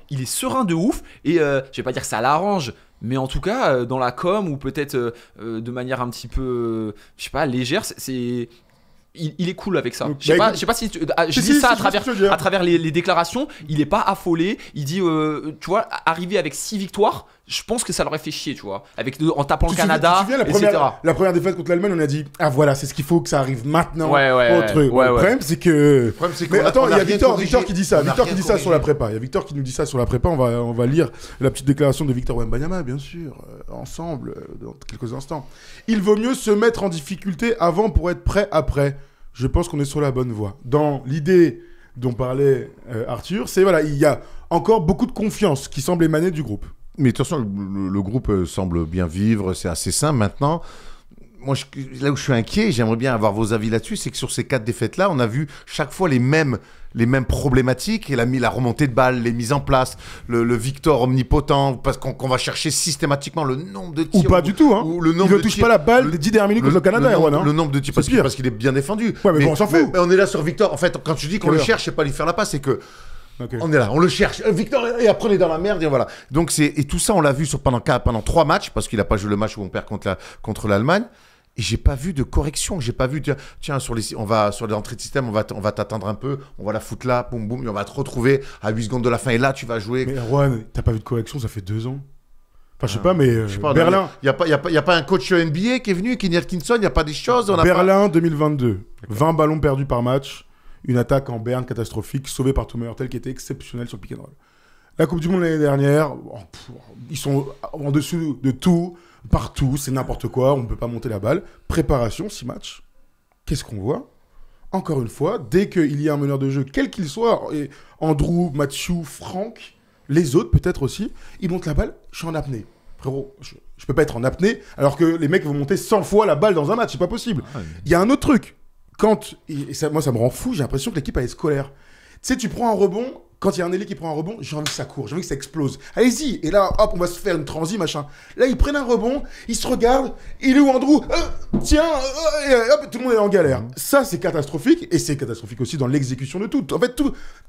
qu'il est serein de ouf. Et je vais pas dire que ça l'arrange, mais en tout cas, dans la com ou peut-être de manière un petit peu, je sais pas, légère, il est cool avec ça. Je sais pas si je dis ça à travers les déclarations. Il est pas affolé. Il dit, tu vois, arriver avec 6 victoires, je pense que ça l'aurait fait chier, tu vois, en tapant le Canada, etc. La première défaite contre l'Allemagne, on a dit, voilà, c'est ce qu'il faut que ça arrive maintenant. Le problème, c'est que. Mais attends, il y a Victor qui dit ça. Victor qui dit ça sur la prépa. Il y a Victor qui nous dit ça sur la prépa. On va lire la petite déclaration de Victor Wembanyama, bien sûr, ensemble, dans quelques instants. Il vaut mieux se mettre en difficulté avant pour être prêt après. Je pense qu'on est sur la bonne voie. Dans l'idée dont parlait Arthur, il y a encore beaucoup de confiance qui semble émaner du groupe. Mais de toute façon, le groupe semble bien vivre, c'est assez simple. Maintenant, moi, là où je suis inquiet, j'aimerais bien avoir vos avis là-dessus, c'est que sur ces 4 défaites-là, on a vu chaque fois les mêmes problématiques, et la remontée de balles, les mises en place, le Victor omnipotent, parce qu'on va chercher systématiquement le nombre de tirs. Ou pas du tout, hein. Ou le nombre il ne touche pas la balle des 10 dernières minutes contre le Canada, Erwan. Le nombre de tirs, parce qu'il est bien défendu. Ouais, mais bon, on s'en fout. Mais on est là sur Victor. En fait, quand tu dis qu'on le cherche, c'est pas lui faire la passe, c'est que on est là, on le cherche. Victor, et après on est dans la merde, et voilà. Donc et tout ça, on l'a vu pendant 3 matchs, parce qu'il n'a pas joué le match où on perd contre l'Allemagne. Et j'ai pas vu de correction, j'ai pas vu, tiens, sur les entrées de système, on va t'attendre un peu, on va la foutre là, boum boum, et on va te retrouver à 8 secondes de la fin, et là tu vas jouer. Mais Erwan, t'as pas vu de correction, ça fait 2 ans. Enfin, je sais pas, mais Berlin. Il y a pas un coach NBA qui est venu, Kenny Atkinson, il y a pas des choses. Berlin 2022, 20 ballons perdus par match, une attaque en berne catastrophique, sauvée par Thomas Hurtel qui était exceptionnel sur le pick and roll. La Coupe du Monde l'année dernière, ils sont en dessous de tout. Partout, c'est n'importe quoi, on ne peut pas monter la balle. Préparation, 6 matchs. Qu'est-ce qu'on voit? Encore une fois, dès qu'il y a un meneur de jeu, quel qu'il soit, et Andrew, Mathieu, Franck, les autres peut-être aussi, ils montent la balle, je suis en apnée. Frérot, je peux pas être en apnée alors que les mecs vont monter 100 fois la balle dans un match, c'est pas possible. Il y a un autre truc. Moi ça me rend fou, j'ai l'impression que l'équipe elle est scolaire. Tu sais, tu prends un rebond, quand il y a un ailier qui prend un rebond, j'ai envie que ça court, j'ai envie que ça explose. Allez-y, et là, hop, on va se faire une transi, machin. Là, ils prennent un rebond, ils se regardent, il est où Andrew? Tiens, et hop, tout le monde est en galère. Ça, c'est catastrophique, et c'est catastrophique aussi dans l'exécution de tout. En fait,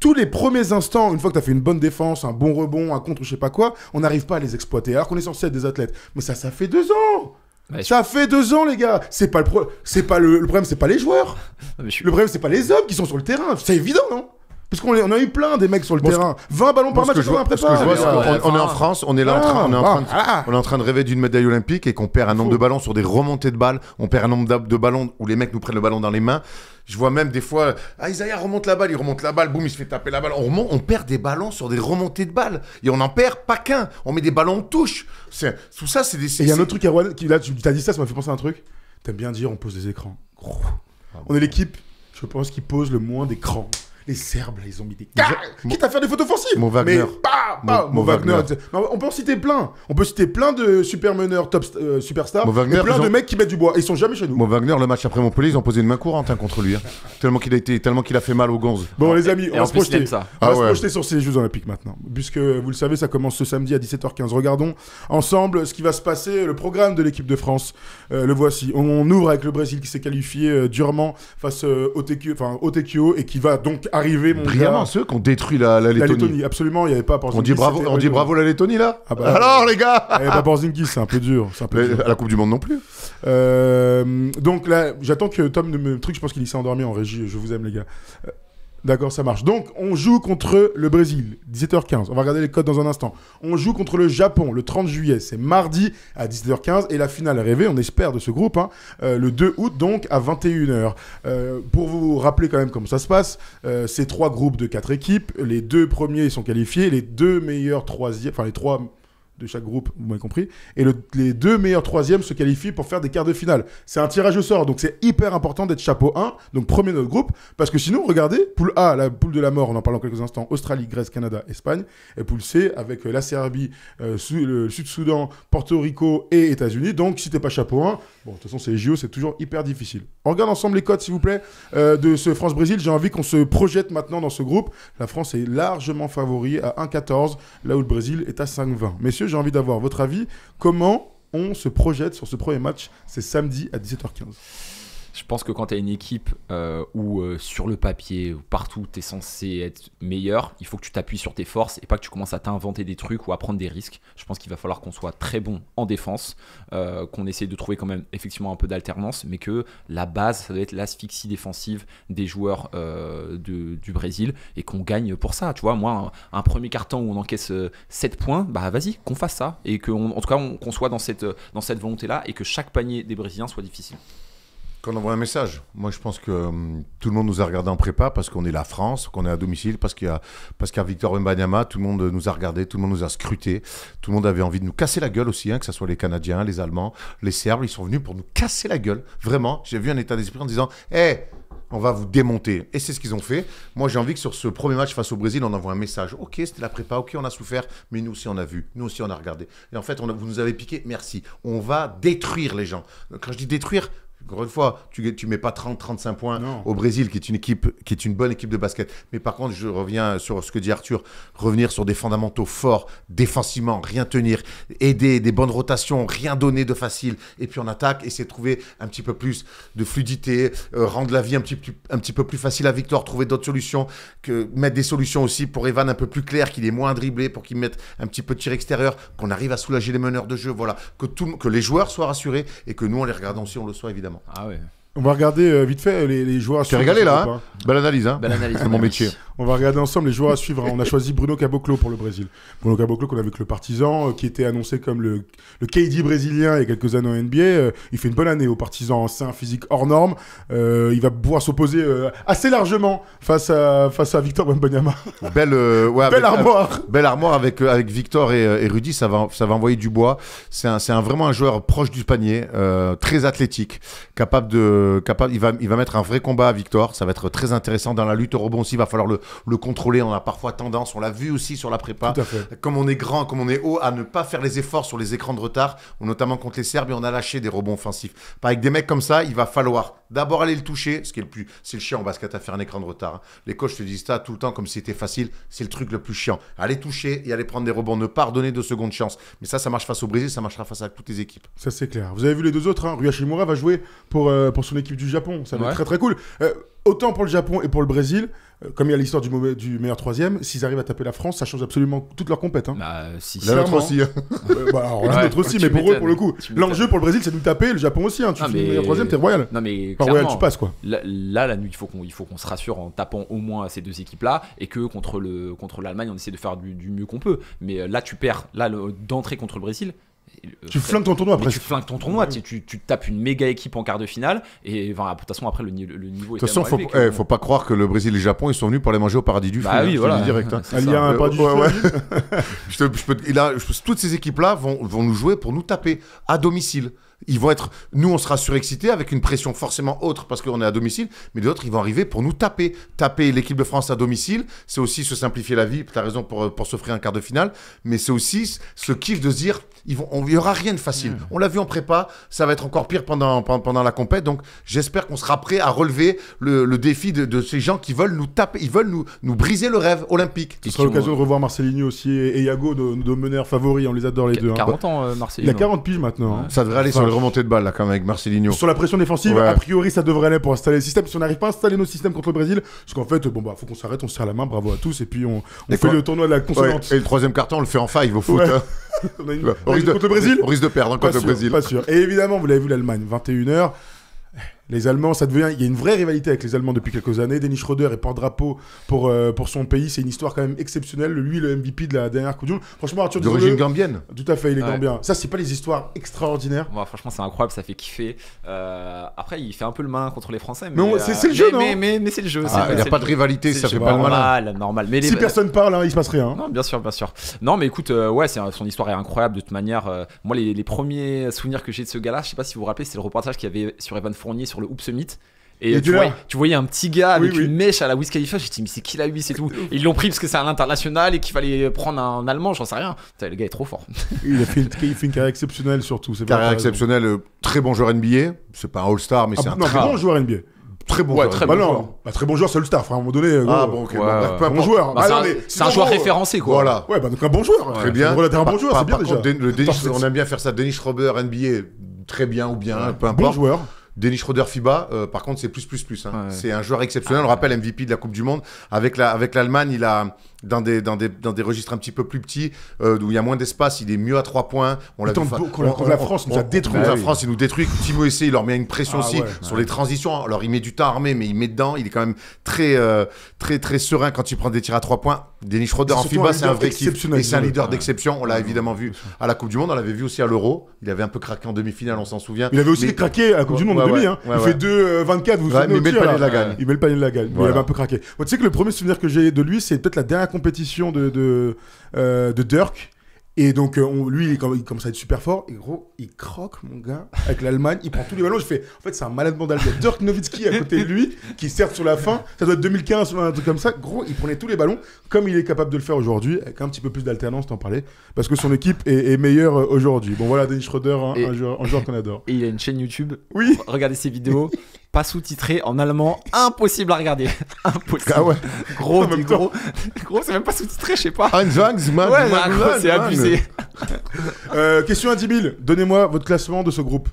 tous les premiers instants, une fois que tu as fait une bonne défense, un bon rebond, un contre, je sais pas quoi, on n'arrive pas à les exploiter, alors qu'on est censé être des athlètes. Mais ça fait 2 ans. Ça fait 2 ans, les gars. Le problème, c'est pas les joueurs. Le problème, c'est pas les hommes qui sont sur le terrain. C'est évident, non? Parce qu'on a eu plein des mecs sur le terrain. 20 ballons par match, on est en France, on est en train de rêver d'une médaille olympique et qu'on perd un nombre de ballons sur des remontées de balles. On perd un nombre de ballons où les mecs nous prennent le ballon dans les mains. Je vois même des fois, Isaiah remonte la balle, boum, il se fait taper la balle. On perd des ballons sur des remontées de balles. Et on n'en perd pas qu'un. On met des ballons en touche. Tout ça, c'est des... Et il y a un autre truc, Erwan, là, tu as dit ça m'a fait penser à un truc. T'aimes bien dire on pose des écrans. On est l'équipe, je pense, qui pose le moins d'écrans. Les Serbes, là, ils ont mis des... Quitte à faire des fautes offensives. Mo Wagner. Mais Mo Wagner. On peut en citer plein. On peut citer plein de super meneurs, top superstars, et plein de mecs qui mettent du bois. Ils sont jamais chez nous. Mo Wagner, le match après Montpellier, ils ont posé une main courante contre lui. Tellement qu'il a fait mal aux gonzes. Bon, les amis, on va se projeter. On va se projeter sur ces Jeux Olympiques maintenant. Puisque, vous le savez, ça commence ce samedi à 17h15. Regardons ensemble ce qui va se passer, le programme de l'équipe de France. Le voici. On ouvre avec le Brésil qui s'est qualifié durement face au TQO et qui va donc arriver, mon brillamment, ceux qui ont détruit la Lettonie. Absolument, il n'y avait pas Porzingis. On dit bravo la Lettonie, là. Alors, les gars. Il n'y avait pas Porzingis, c'est un peu dur. À la Coupe du Monde non plus. Donc là, j'attends que Tom ne me truc, je pense qu'il s'est endormi en régie. Je vous aime, les gars. D'accord, ça marche. Donc, on joue contre le Brésil, 17h15. On va regarder les codes dans un instant. On joue contre le Japon, le 30 juillet. C'est mardi à 17h15. Et la finale rêvée, on espère, de ce groupe, le 2 août, donc, à 21h. Pour vous rappeler quand même comment ça se passe, c'est 3 groupes de 4 équipes. Les 2 premiers sont qualifiés. Les 2 meilleurs troisièmes, enfin, les 3... de chaque groupe, vous m'avez compris. Et les 2 meilleurs troisièmes se qualifient pour faire des quarts de finale. C'est un tirage au sort, donc c'est hyper important d'être chapeau 1, donc premier de notre groupe, parce que sinon, regardez, poule A, la poule de la mort, on en parle dans quelques instants, Australie, Grèce, Canada, Espagne, et poule C, avec la Serbie, le Sud-Soudan, Porto Rico et États-Unis. Donc, si t'es pas chapeau 1, bon, de toute façon, c'est les JO, c'est toujours hyper difficile. On regarde ensemble les codes, s'il vous plaît, de ce France-Brésil. J'ai envie qu'on se projette maintenant dans ce groupe. La France est largement favori à 1,14, là où le Brésil est à 5,20. Messieurs, j'ai envie d'avoir votre avis. Comment on se projette sur ce premier match? C'est samedi à 17h15. Je pense que quand tu as une équipe où sur le papier, ou partout, tu es censé être meilleur, il faut que tu t'appuies sur tes forces et pas que tu commences à t'inventer des trucs ou à prendre des risques. Je pense qu'il va falloir qu'on soit très bon en défense, qu'on essaye de trouver quand même effectivement un peu d'alternance, mais que la base, ça doit être l'asphyxie défensive des joueurs du Brésil et qu'on gagne pour ça. Tu vois, moi, un premier quart-temps où on encaisse 7 points, bah vas-y, qu'on fasse ça et qu'en tout cas, qu'on soit dans cette volonté-là et que chaque panier des Brésiliens soit difficile. Qu'on envoie un message. Moi, je pense que tout le monde nous a regardé en prépa parce qu'on est la France, qu'on est à domicile, parce qu'il y a Victor Wembanyama. Tout le monde nous a regardé, tout le monde nous a scruté. Tout le monde avait envie de nous casser la gueule aussi, que ce soit les Canadiens, les Allemands, les Serbes. Ils sont venus pour nous casser la gueule. Vraiment, j'ai vu un état d'esprit en disant « Hey, on va vous démonter ». Et c'est ce qu'ils ont fait. Moi, j'ai envie que sur ce premier match face au Brésil, on envoie un message. Ok, c'était la prépa, ok, on a souffert, mais nous aussi, on a vu. Nous aussi, on a regardé. Et en fait, vous nous avez piqué, merci. On va détruire les gens. Quand je dis détruire... Encore une fois, tu mets pas 30-35 points au Brésil, qui est une bonne équipe de basket. Mais par contre, je reviens sur ce que dit Arthur, revenir sur des fondamentaux forts, défensivement, rien tenir, aider, des bonnes rotations, rien donner de facile. Et puis on attaque, essayer de trouver un petit peu plus de fluidité, rendre la vie un petit peu plus facile à Victor, trouver d'autres solutions, mettre des solutions aussi pour Evan un peu plus clair, qu'il est moins dribblé, pour qu'il mette un petit peu de tir extérieur, qu'on arrive à soulager les meneurs de jeu, voilà, que les joueurs soient rassurés et que nous, en les regardant aussi, on le soit évidemment. Ah ouais. On va regarder vite fait les joueurs à suivre. Tu es régalé là, hein. Belle analyse, hein. Belle analyse, c'est mon métier. On va regarder ensemble les joueurs à suivre. On a choisi Bruno Caboclo pour le Brésil. Bruno Caboclo qu'on a vu avec le Partizan, qui était annoncé comme le KD brésilien il y a quelques années en NBA. Il fait une bonne année au Partizan. C'est un physique hors norme. Il va pouvoir s'opposer assez largement face à Victor Wembanyama. Belle armoire. Belle armoire avec Victor et Rudy. Ça va envoyer du bois. C'est vraiment un joueur proche du panier, très athlétique, capable. Il va mettre un vrai combat à Victor. Ça va être très intéressant dans la lutte au rebond aussi. Il va falloir le contrôler. On a parfois tendance, on l'a vu aussi sur la prépa, comme on est grand, comme on est haut, à ne pas faire les efforts sur les écrans de retard, notamment contre les Serbes, et on a lâché des rebonds offensifs. Avec des mecs comme ça, il va falloir d'abord aller le toucher, c'est le chiant en basket à faire un écran de retard. Les coachs te disent ça tout le temps comme si c'était facile. C'est le truc le plus chiant. Aller toucher et aller prendre des rebonds, ne pas redonner de seconde chance. Mais ça marche face au Brésil, ça marchera face à toutes les équipes. Ça c'est clair. Vous avez vu les deux autres, hein. Rui Hachimura va jouer pour son équipe du Japon. Ça va être très très cool. Autant pour le Japon et pour le Brésil, comme il y a l'histoire du meilleur troisième, s'ils arrivent à taper la France, ça change absolument toute leur compète. Hein. La nôtre aussi. La nôtre aussi, mais pour eux, pour le coup. L'enjeu pour le Brésil, c'est de nous taper, le Japon aussi. Hein. Tu fais le meilleur troisième, t'es royal. Non, mais royal, tu passes quoi. Là, il faut qu'on se rassure en tapant au moins ces deux équipes-là et que contre l'Allemagne, on essaie de faire du mieux qu'on peut. Mais là, tu perds. Là, d'entrée contre le Brésil. Tu flingues ton tournoi après. Tu flingues ton tournoi, tu tapes une méga équipe en quart de finale et de toute façon après le niveau est de toute façon, faut pas croire que le Brésil et le Japon ils sont venus pour aller manger au paradis du fruit. Oui, voilà. Direct. Il y a un paradis du fruit. Toutes ces équipes là vont nous jouer pour nous taper à domicile. Nous, on sera surexcités avec une pression forcément autre parce qu'on est à domicile, mais les autres, ils vont arriver pour nous taper. Taper l'équipe de France à domicile, c'est aussi se simplifier la vie, tu as raison, pour s'offrir un quart de finale, mais c'est aussi ce kiff de se dire, il n'y aura rien de facile. On l'a vu en prépa, ça va être encore pire pendant la compète, donc j'espère qu'on sera prêt à relever le défi de ces gens qui veulent nous taper, ils veulent nous briser le rêve olympique. Ce sera l'occasion de revoir Marcelinho aussi et Iago, nos meneurs favoris, on les adore les deux. 40 ans, Marcelinho. Il a 40 piges maintenant. Ça devrait aller sur les remontées de balles, là, quand même, avec Marcelinho. Sur la pression défensive, a priori, ça devrait aller pour installer le système. Si on n'arrive pas à installer nos systèmes contre le Brésil, parce qu'en fait, faut qu'on s'arrête, on se serre la main, bravo à tous, et puis on fait le tournoi de la consonante. Et le troisième carton, on le fait en five au foot. On a contre le Brésil. On risque de perdre contre le Brésil. Pas sûr. Et évidemment, vous l'avez vu, l'Allemagne, 21h. Les Allemands, il y a une vraie rivalité avec les Allemands depuis quelques années. Dennis Schröder est porte-drapeau pour son pays. C'est une histoire quand même exceptionnelle. Lui, le MVP de la dernière Coupe du Monde. Franchement, Arthur d'origine gambienne. Tout à fait, il est gambien. Ça, c'est pas les histoires extraordinaires. Moi, franchement, c'est incroyable, ça fait kiffer. Après, il fait un peu le malin contre les Français. Mais c'est le jeu, non? Mais c'est le jeu. Il n'y a pas de rivalité, ça fait pas le malin. Normal. Si personne parle, il se passe rien. Non, bien sûr. Non, mais écoute, son histoire est incroyable de toute manière. Moi, les premiers souvenirs que j'ai de ce gars-là, je sais pas si vous vous rappelez, c'est le reportage qu'il y avait sur Evan Fournier sur le Hoop Summit. Et tu voyais un petit gars avec une mèche à la Wiz Khalifa. J'ai dit, mais c'est qui la Wiz et tout. Et ils l'ont pris parce que c'est à l'international et qu'il fallait prendre un Allemand, j'en sais rien. Putain, le gars est trop fort. Il fait une carrière exceptionnelle surtout. Carrière exceptionnelle, très bon joueur NBA. C'est pas un All-Star, mais c'est un très bon joueur NBA. Très bon joueur. Très bon joueur, c'est All-Star, à un moment donné. Bon joueur. C'est un joueur référencé, quoi. Voilà. Ouais, donc un bon joueur. Très bien. Un bon joueur, c'est bien déjà. On aime bien faire ça. Dennis Schröder, NBA, très bien ou bien, peu importe. Bon joueur. Dennis Schröder FIBA, par contre, c'est plus. C'est un joueur exceptionnel. On le rappelle, MVP de la Coupe du Monde. Avec l'Allemagne, il a dans des registres un petit peu plus petits, où il y a moins d'espace, il est mieux à 3 points. La France nous a détruit. La France, il nous détruit. Timo Essé, il leur met une pression aussi sur les transitions. Alors, il met du temps à armer, mais il met dedans. Il est quand même très serein quand il prend des tirs à 3 points. Dennis Schröder en FIBA, c'est un vrai kiff. Et c'est un leader d'exception. On l'a évidemment vu à la Coupe du Monde. On l'avait vu aussi à l'Euro. Il avait un peu craqué en demi-finale, on s'en souvient. Il avait aussi craqué à la Coupe du Monde en demi. Il fait 2-24, vous vous souvenez. Il met le panier de la gagne. Il met le panier de la gagne. Il avait un peu craqué. Tu sais que le premier souvenir que j'ai de lui, c'est peut-être la dernière compétition de Dirk. Et donc, lui, il commence à être super fort. Et gros, il croque, mon gars, avec l'Allemagne. Il prend tous les ballons. Je fais, en fait, c'est un malade mental. Il y a Dirk Nowitzki à côté de lui, qui sert sur la fin. Ça doit être 2015 ou un truc comme ça. Gros, il prenait tous les ballons, comme il est capable de le faire aujourd'hui, avec un petit peu plus d'alternance, t'en parlais. Parce que son équipe est meilleure aujourd'hui. Bon, voilà, Dennis Schröder, un joueur qu'on adore. Et il a une chaîne YouTube. Oui. Regardez ses vidéos. Pas sous-titré en allemand, impossible à regarder. Impossible. Ah ouais. Gros, c'est même pas sous-titré, je sais pas. C'est abusé. Question à 10 000. Donnez-moi votre classement de ce groupe.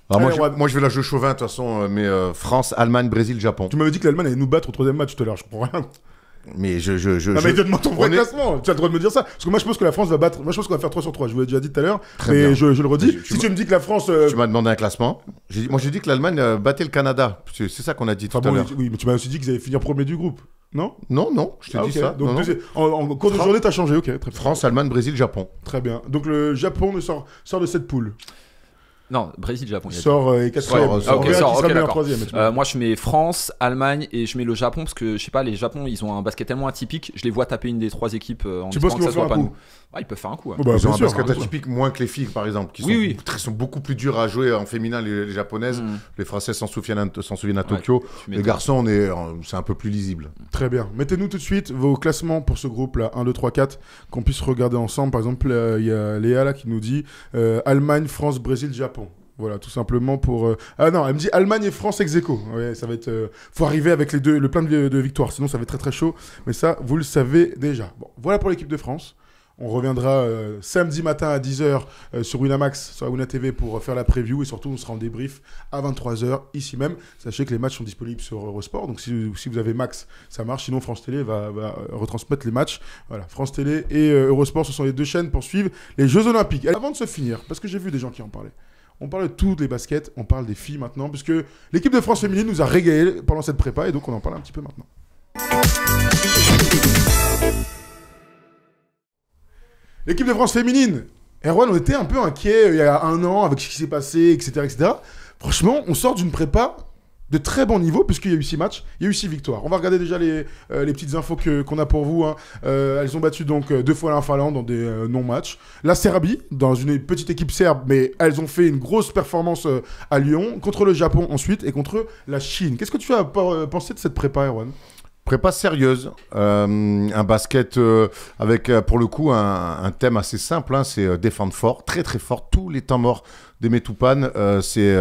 Alors moi, je vais la jouer chauvin, de toute façon, mais France, Allemagne, Brésil, Japon. Tu m'avais dit que l'Allemagne allait nous battre au troisième match tout à l'heure, je comprends rien. Mais mais donne-moi ton vrai classement. Tu as le droit de me dire ça. Parce que moi, je pense que la France va battre. Moi, je pense qu'on va faire 3 sur 3. Je vous l'ai déjà dit tout à l'heure. Mais je le redis. Si tu me dis que la France. Tu m'as demandé un classement. Moi, j'ai dit que l'Allemagne battait le Canada. C'est ça qu'on a dit tout à l'heure. Oui, mais tu m'as aussi dit qu'ils allaient finir premier du groupe. Non, je t'ai dit ça. Donc, en cours de journée, t'as changé. Ok, très bien. France, Allemagne, Brésil, Japon. Très bien. Donc, le Japon sort de cette poule. Non, Brésil, Japon. Sort et quatrième. Moi, je mets France, Allemagne et je mets le Japon parce que je sais pas, les Japon, ils ont un basket tellement atypique. Je les vois taper une des 3 équipes en espérant que ça soit pas nous. Ils peuvent faire un coup. Ils ont un basket atypique moins que les filles, par exemple, qui sont beaucoup plus dures à jouer en féminin, les japonaises. Les Français s'en souviennent à Tokyo. Les garçons, c'est un peu plus lisible. Très bien. Mettez-nous tout de suite vos classements pour ce groupe-là, 1, 2, 3, 4, qu'on puisse regarder ensemble. Par exemple, il y a Léa là qui nous dit Allemagne, France, Brésil, Japon. Voilà, tout simplement pour... Ah non, elle me dit Allemagne et France ex aequo. Ouais, ça va être... Faut arriver avec le plein de victoires, sinon ça va être très très chaud. Mais ça, vous le savez déjà. Bon, voilà pour l'équipe de France. On reviendra samedi matin à 10h sur Winamax, sur la Wina TV pour faire la preview et surtout on sera en débrief à 23h ici même. Sachez que les matchs sont disponibles sur Eurosport, donc si vous avez Max, ça marche. Sinon France Télé va retransmettre les matchs. Voilà, France Télé et Eurosport, ce sont les 2 chaînes pour suivre les Jeux Olympiques. Et avant de se finir, parce que j'ai vu des gens qui en parlaient, on parle de toutes les baskets, on parle des filles maintenant, puisque l'équipe de France féminine nous a régalé pendant cette prépa et donc on en parle un petit peu maintenant. L'équipe de France féminine. Erwan, on était un peu inquiet il y a 1 an avec ce qui s'est passé, etc., etc. Franchement, on sort d'une prépa de très bon niveau, puisqu'il y a eu 6 matchs, il y a eu 6 victoires. On va regarder déjà les petites infos qu'on a pour vous. Hein. Elles ont battu donc 2 fois la Finlande dans des non-matchs. La Serbie, dans une petite équipe serbe, mais elles ont fait une grosse performance à Lyon, contre le Japon ensuite, et contre la Chine. Qu'est-ce que tu as pensé de cette prépa, Erwan ? Prépa sérieuse, un basket avec pour le coup un thème assez simple, hein, c'est défendre fort, très très fort, tous les temps morts des Metoupan, c'est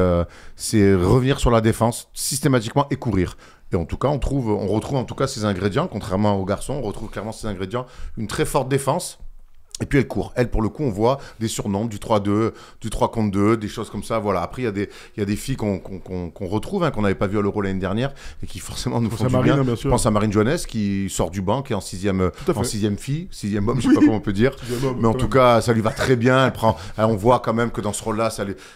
revenir sur la défense systématiquement et courir. Et en tout cas, on retrouve en tout cas ces ingrédients, contrairement aux garçons, on retrouve clairement ces ingrédients, une très forte défense. Et puis elle court. Elle, pour le coup, on voit des surnombres, du 3-2, du 3 contre 2, des choses comme ça. Voilà. Après, il y a des filles qu'on retrouve, hein, qu'on n'avait pas vues à l'Euro l'année dernière et qui forcément nous font du bien. Hein, je pense à Marine Johannes qui sort du banc, qui est en sixième fille, sixième homme, je sais pas comment on peut dire. Mais en tout cas, ça lui va très bien. On voit quand même que dans ce rôle-là,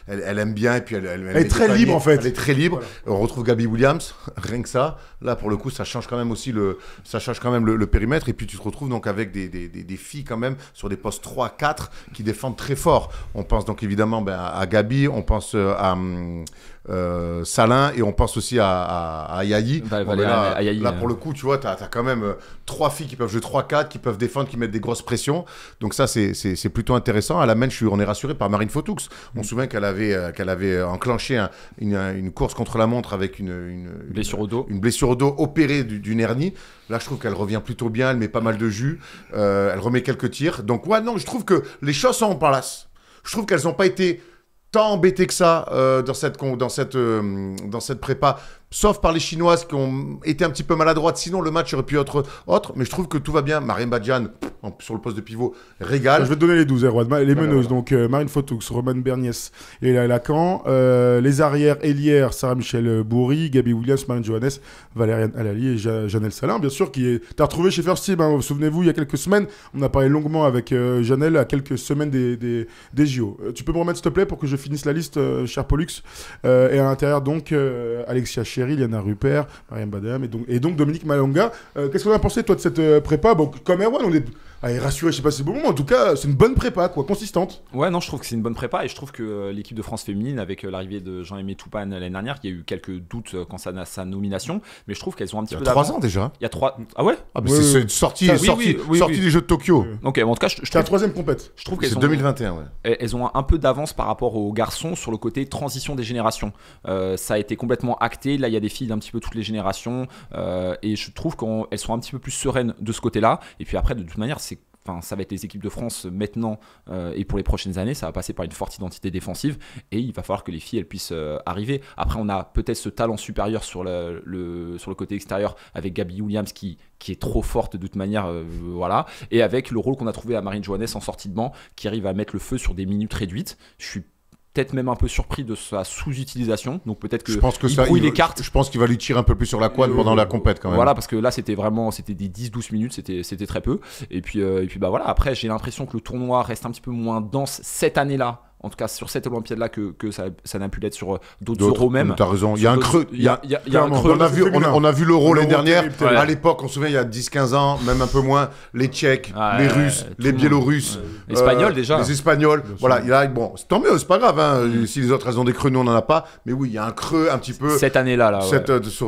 elle aime bien. Et puis elle est très libre en fait. Elle est très libre. Voilà. On retrouve Gabby Williams, rien que ça. Là, pour le coup, ça change quand même aussi le périmètre. Et puis tu te retrouves donc avec des filles quand même sur des postes 3-4 qui défendent très fort. On pense donc évidemment à Gabi, on pense à Salin et on pense aussi à Yayi. Là, pour le coup, tu vois, tu as quand même 3 filles qui peuvent jouer 3-4, qui peuvent défendre, qui mettent des grosses pressions. Donc ça, c'est plutôt intéressant. À la main, on est rassuré par Marine Fotoux. On se souvient qu'elle avait enclenché une course contre la montre avec une blessure au dos. Une blessure au dos opérée d'une hernie. Là, je trouve qu'elle revient plutôt bien, elle met pas mal de jus, elle remet quelques tirs. Donc, ouais, non, je trouve que les choses sont en place. Je trouve qu'elles n'ont pas été tant embêtées que ça dans cette prépa, sauf par les Chinoises qui ont été un petit peu maladroites. Sinon, le match aurait pu être autre, mais je trouve que tout va bien. Mariam Badjan, sur le poste de pivot, régale. Je vais te donner les 12, Erwan. Les meneuses, donc Marine Fotoux, Romane Berniès et Lacan. Les arrières, Elière, Sarah-Michel Bourri, Gabi Williams, Marine Johannes, Valériane Alali et Janelle Salin, bien sûr, t'as retrouvé chez First Team. Hein, souvenez-vous, il y a quelques semaines, on a parlé longuement avec Janelle à quelques semaines des JO. Tu peux me remettre, s'il te plaît, pour que je finisse la liste, cher Pollux. Et à l'intérieur, donc, Alexia Chéry, Liana Rupert, Mariam Badam et donc Dominique Malonga. Qu'est-ce qu'on a pensé, toi, de cette prépa? Bon, comme Erwan, on est rassuré, je sais pas si c'est bon, mais en tout cas, c'est une bonne prépa, quoi, consistante. Ouais, non, je trouve que c'est une bonne prépa et je trouve que l'équipe de France féminine, avec l'arrivée de Jean-Aimé Toupane l'année dernière, il y a eu quelques doutes quand ça a sa nomination, mais je trouve qu'elles ont un petit peu d'avance. Il y a 3 ans déjà. Il y a 3. Ah ouais? Ah, mais c'est une sortie des Jeux de Tokyo. Ok, en tout cas, c'est la 3e compète. Je trouve qu'elles c'est 2021, ouais. Elles ont un peu d'avance par rapport aux garçons sur le côté transition des générations. Ça a été complètement acté. Là, il y a des filles d'un petit peu toutes les générations et je trouve qu'elles sont un petit peu plus sereines de ce côté-là. Et puis après, de toute manière, ça va être les équipes de France maintenant et pour les prochaines années, ça va passer par une forte identité défensive et il va falloir que les filles elles puissent arriver. Après, on a peut-être ce talent supérieur sur le côté extérieur avec Gabi Williams qui est trop forte de toute manière, voilà. Et avec le rôle qu'on a trouvé à Marine Johannes en sortie de banc qui arrive à mettre le feu sur des minutes réduites. Je suis peut-être même un peu surpris de sa sous-utilisation, donc peut-être que il brouille les cartes. Je pense qu'il va lui tirer un peu plus sur la couenne pendant la compète quand même. Voilà, parce que là c'était des 10-12 minutes, c'était très peu. Et puis bah voilà, après j'ai l'impression que le tournoi reste un petit peu moins dense cette année-là. En tout cas, sur cette Olympiade-là, que ça n'a pu l'être sur d'autres euros même. Tu as raison, il y a un creux. Il y a un creux. On a vu l'euro l'année dernière. À l'époque, on se souvient, il y a 10-15 ans, même un peu moins, les Tchèques, les Russes, les Biélorusses. Les Espagnols déjà. Les Espagnols. Voilà, bon, tant mieux, c'est pas grave. Hein, si les autres elles ont des creux, nous on n'en a pas. Mais oui, il y a un creux un petit peu. Cette année-là, là.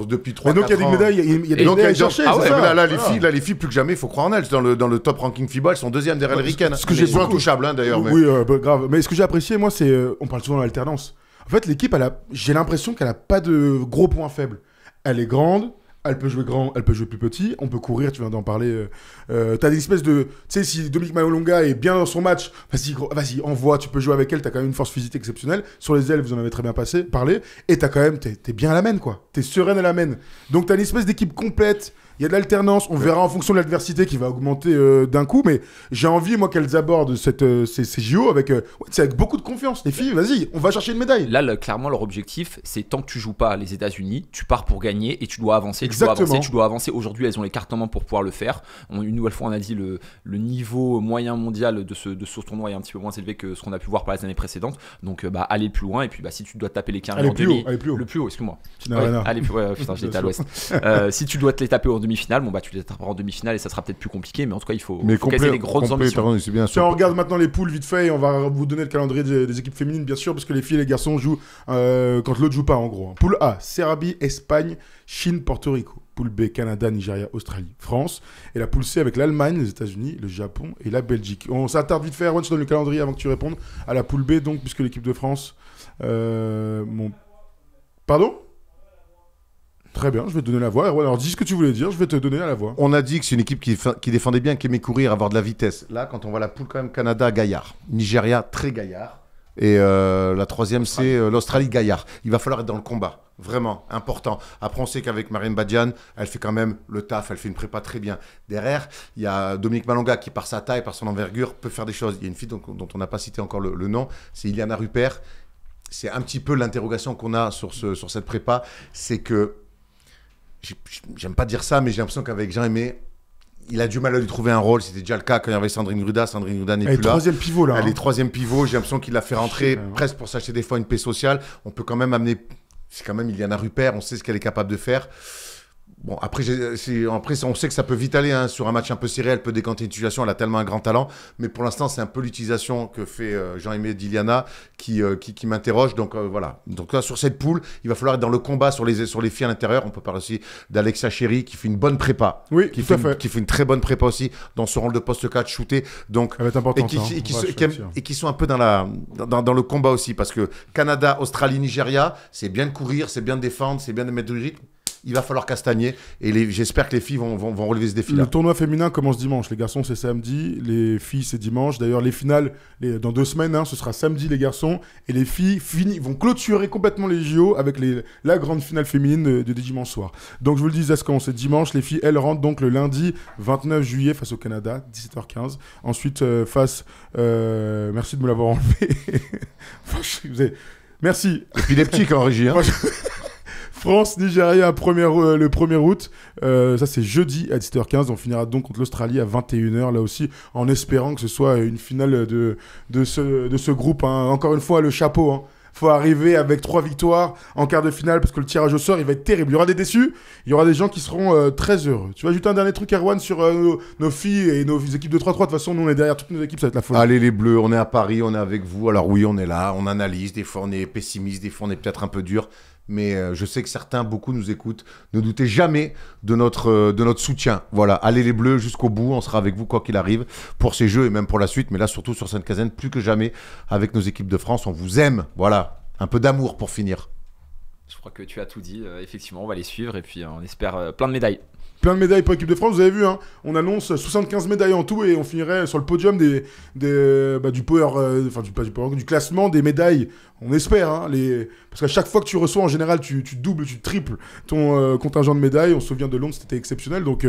Depuis 3 ans. Donc il y a des médailles, il y a des médailles à chercher. Là, les filles, plus que jamais, il faut croire en elles. Dans le top ranking FIBA, elles sont 2e derrière les Ricaines. Elles sont intouchables d'ailleurs. Oui, grave. Mais ce que j'ai apprécié, moi, c'est. On parle souvent de l'alternance. En fait, l'équipe, j'ai l'impression qu'elle n'a pas de gros points faibles. Elle est grande, elle peut jouer grand, elle peut jouer plus petit, on peut courir, tu viens d'en parler. T'as des espèces de... Tu sais, si Dominique Malonga est bien dans son match, vas-y, envoie, tu peux jouer avec elle, t'as quand même une force physique exceptionnelle. Sur les ailes, vous en avez très bien parlé. Et t'es bien à la main, quoi. T'es sereine à la main. Donc t'as une espèce d'équipe complète. Il y a de l'alternance, on verra en fonction de l'adversité qui va augmenter d'un coup, mais j'ai envie, moi, qu'elles abordent ces JO avec beaucoup de confiance. Les filles, vas-y, on va chercher une médaille. Là, clairement, leur objectif, c'est tant que tu joues pas les États-Unis, tu pars pour gagner et tu dois avancer. Tu dois avancer. Aujourd'hui, elles ont les cartes en main pour pouvoir le faire. Une nouvelle fois, on a dit le niveau moyen mondial de ce tournoi est un petit peu moins élevé que ce qu'on a pu voir par les années précédentes. Donc, aller plus loin. Et puis, si tu dois te taper les carrés en demi, le plus haut, excuse-moi. Allez plus haut, putain, j'étais à l'ouest. Si tu dois te les taper en demi demi-finale, bon bah tu les attraperas en demi-finale et ça sera peut-être plus compliqué, mais en tout cas il faut complet, caser les grosses ambitions. C'est bien sûr. On regarde maintenant les poules vite fait et on va vous donner le calendrier des équipes féminines, bien sûr, parce que les filles et les garçons jouent quand l'autre joue pas, en gros. Poule A, Serbie, Espagne, Chine, Porto Rico. Poule B, Canada, Nigeria, Australie, France. Et la poule C avec l'Allemagne, les États-Unis, le Japon et la Belgique. On s'attarde vite fait, Erwan, je te donne le calendrier avant que tu répondes. À la poule B, donc, puisque l'équipe de France... Pardon ? Très bien, je vais te donner la voix. Erwan, alors dis ce que tu voulais dire, je vais te donner la voix. On a dit que c'est une équipe qui défendait bien, qui aimait courir, avoir de la vitesse. Là, quand on voit la poule, quand même, Canada, gaillard. Nigeria, très gaillard. Et la troisième, c'est l'Australie, gaillard. Il va falloir être dans le combat. Vraiment, important. Après, on sait qu'avec Marianne Badian, elle fait quand même le taf, elle fait une prépa très bien. Derrière, il y a Dominique Malonga qui, par sa taille, par son envergure, peut faire des choses. Il y a une fille dont on n'a pas cité encore le nom, c'est Iliana Rupert. C'est un petit peu l'interrogation qu'on a sur cette prépa, c'est que, j'aime pas dire ça, mais j'ai l'impression qu'avec Jean-Aimé, il a du mal à lui trouver un rôle. C'était déjà le cas quand il y avait Sandrine Gruda. Sandrine Gruda n'est plus là. Troisième pivot, là. Elle est troisième pivot. J'ai l'impression qu'il l'a fait rentrer presque pour s'acheter des fois une paix sociale. On peut quand même amener... C'est quand même Iliana Rupert. On sait ce qu'elle est capable de faire. Bon, après, on sait que ça peut vite aller. Hein. Sur un match un peu serré, elle peut décanter une situation. Elle a tellement un grand talent. Mais pour l'instant, c'est un peu l'utilisation que fait Jean-Aimé d'Iliana qui m'interroge. Donc voilà. Donc là, sur cette poule, il va falloir être dans le combat sur les filles à l'intérieur. On peut parler aussi d'Alexia Chéry qui fait une bonne prépa. Oui, qui fait une très bonne prépa aussi dans son rôle de poste 4 shooté. Donc, ça va être important. Et qui sont un peu dans le combat aussi. Parce que Canada, Australie, Nigeria, c'est bien de courir, c'est bien de défendre, c'est bien de mettre du rythme. Il va falloir castagner et j'espère que les filles vont relever ce défi-là. Le tournoi féminin commence dimanche. Les garçons, c'est samedi. Les filles, c'est dimanche. D'ailleurs, les finales, dans 2 semaines, ce sera samedi, les garçons. Et les filles vont clôturer complètement les JO avec la grande finale féminine de dimanche soir. Donc, je vous le dis, ça se commence dimanche. Les filles, elles rentrent donc le lundi 29 juillet face au Canada, 17h15. Ensuite, merci de me l'avoir enlevé. Merci. Épileptique en régie. Hein. France-Nigeria le 1er août. Ça, c'est jeudi à 17h15. On finira donc contre l'Australie à 21h, là aussi, en espérant que ce soit une finale de ce groupe. Hein. Encore une fois, le chapeau. Hein. Faut arriver avec 3 victoires en quart de finale parce que le tirage au sort, il va être terrible. Il y aura des déçus, il y aura des gens qui seront très heureux. Tu vas ajouter un dernier truc, Erwan, sur nos filles et nos équipes de 3-3. De toute façon, nous, on est derrière toutes nos équipes, ça va être la folie. Allez, les Bleus, on est à Paris, on est avec vous. Alors oui, on est là, on analyse. Des fois, on est pessimiste, des fois, on est peut-être un peu dur. Mais je sais que beaucoup nous écoutent. Ne doutez jamais de notre soutien. Voilà, allez les Bleus jusqu'au bout. On sera avec vous quoi qu'il arrive pour ces jeux et même pour la suite. Mais là, surtout sur Sainte-Caserne, plus que jamais avec nos équipes de France. On vous aime. Voilà, un peu d'amour pour finir. Je crois que tu as tout dit. Effectivement, on va les suivre et puis on espère plein de médailles. Plein de médailles pour l'équipe de France, vous avez vu, hein, on annonce 75 médailles en tout et on finirait sur le podium du classement des médailles. On espère, hein, parce qu'à chaque fois que tu reçois, en général, tu doubles, tu triples ton contingent de médailles. On se souvient de Londres, c'était exceptionnel donc,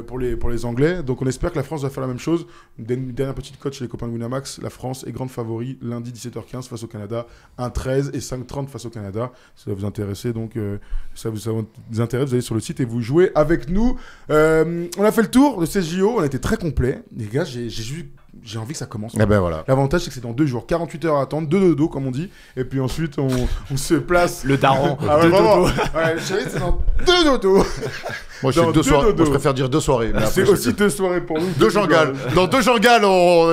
pour les Anglais. Donc on espère que la France va faire la même chose. Une dernière petite cote chez les copains de Winamax. La France est grande favori lundi 17h15 face au Canada. 1,13 et 5,30 face au Canada. Ça va vous intéresser, donc ça vous intéresse, vous allez sur le site et vous jouez avec nous. On a fait le tour de ces JO, on a été très complet. Les gars, j'ai envie que ça commence. Et ben voilà. L'avantage, c'est que c'est dans 2 jours, 48 heures à attendre, 2 dodo comme on dit, et puis ensuite on se place. Le daron. Ah ouais, dodo. Ouais, chérie, c'est dans 2 dodo. Moi, je préfère dire 2 soirées. Mais c'est aussi 2 soirées pour nous. 2 Jean-Gall. Dans 2 Jean-Gall,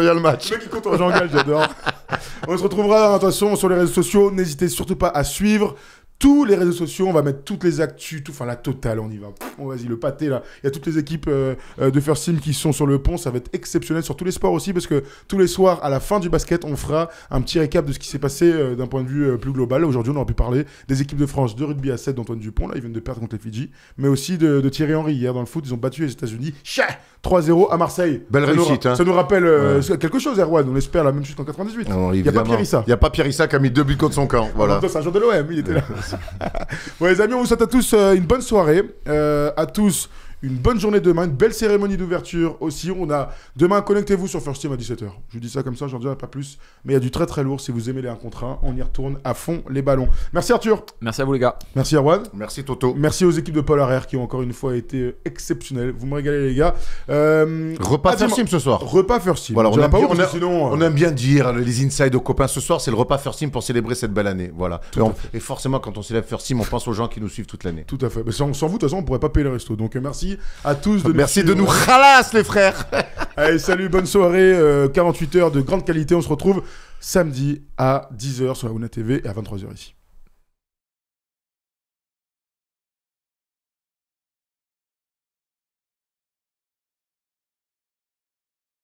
il y a le match. Le mec qui compte en Jean-Gall, j'adore. On se retrouvera, attention, sur les réseaux sociaux. N'hésitez surtout pas à suivre tous les réseaux sociaux, on va mettre toutes les actus, la totale, on y va. Vas-y, le pâté là. Il y a toutes les équipes de First Team qui sont sur le pont, ça va être exceptionnel sur tous les sports aussi parce que tous les soirs, à la fin du basket, on fera un petit récap de ce qui s'est passé d'un point de vue plus global. Aujourd'hui, on aura pu parler des équipes de France de rugby à 7 d'Antoine Dupont, là, ils viennent de perdre contre les Fidji, mais aussi de Thierry Henry. Hier dans le foot, ils ont battu les États-Unis 3-0 à Marseille. Belle réussite. Ça nous rappelle quelque chose, Erwan. On espère la même chose qu'en 98. Il n'y a pas Pierre Issa. Il n'y a pas Pierre Issa qui a mis 2 buts contre son camp. Voilà. C'est un joueur de l'OM, il était là. Bon les amis, on vous souhaite à tous une bonne soirée, à tous une bonne journée demain, une belle cérémonie d'ouverture aussi. On a demain, connectez-vous sur First Team à 17h. Je vous dis ça comme ça, j'en dirai pas plus. Mais il y a du très très lourd si vous aimez les 1 contre 1. On y retourne à fond les ballons. Merci Arthur. Merci à vous les gars. Merci Erwan. Merci Toto. Merci aux équipes de Paul Arère qui ont encore une fois été exceptionnelles. Vous me régalez les gars. Repas First Team ce soir. Repas First Team. Voilà, sinon, on aime bien dire les insides aux copains. Ce soir, c'est le repas First Team pour célébrer cette belle année. Voilà. Et forcément, quand on célèbre First Team, on pense aux gens qui nous suivent toute l'année. Tout à fait. Mais sans vous, de toute façon, on pourrait pas payer le resto. Donc merci. Merci à tous. Merci de nous khalass, les frères. Allez, salut, bonne soirée. 48 heures de grande qualité. On se retrouve samedi à 10h sur la Ouna TV et à 23h ici.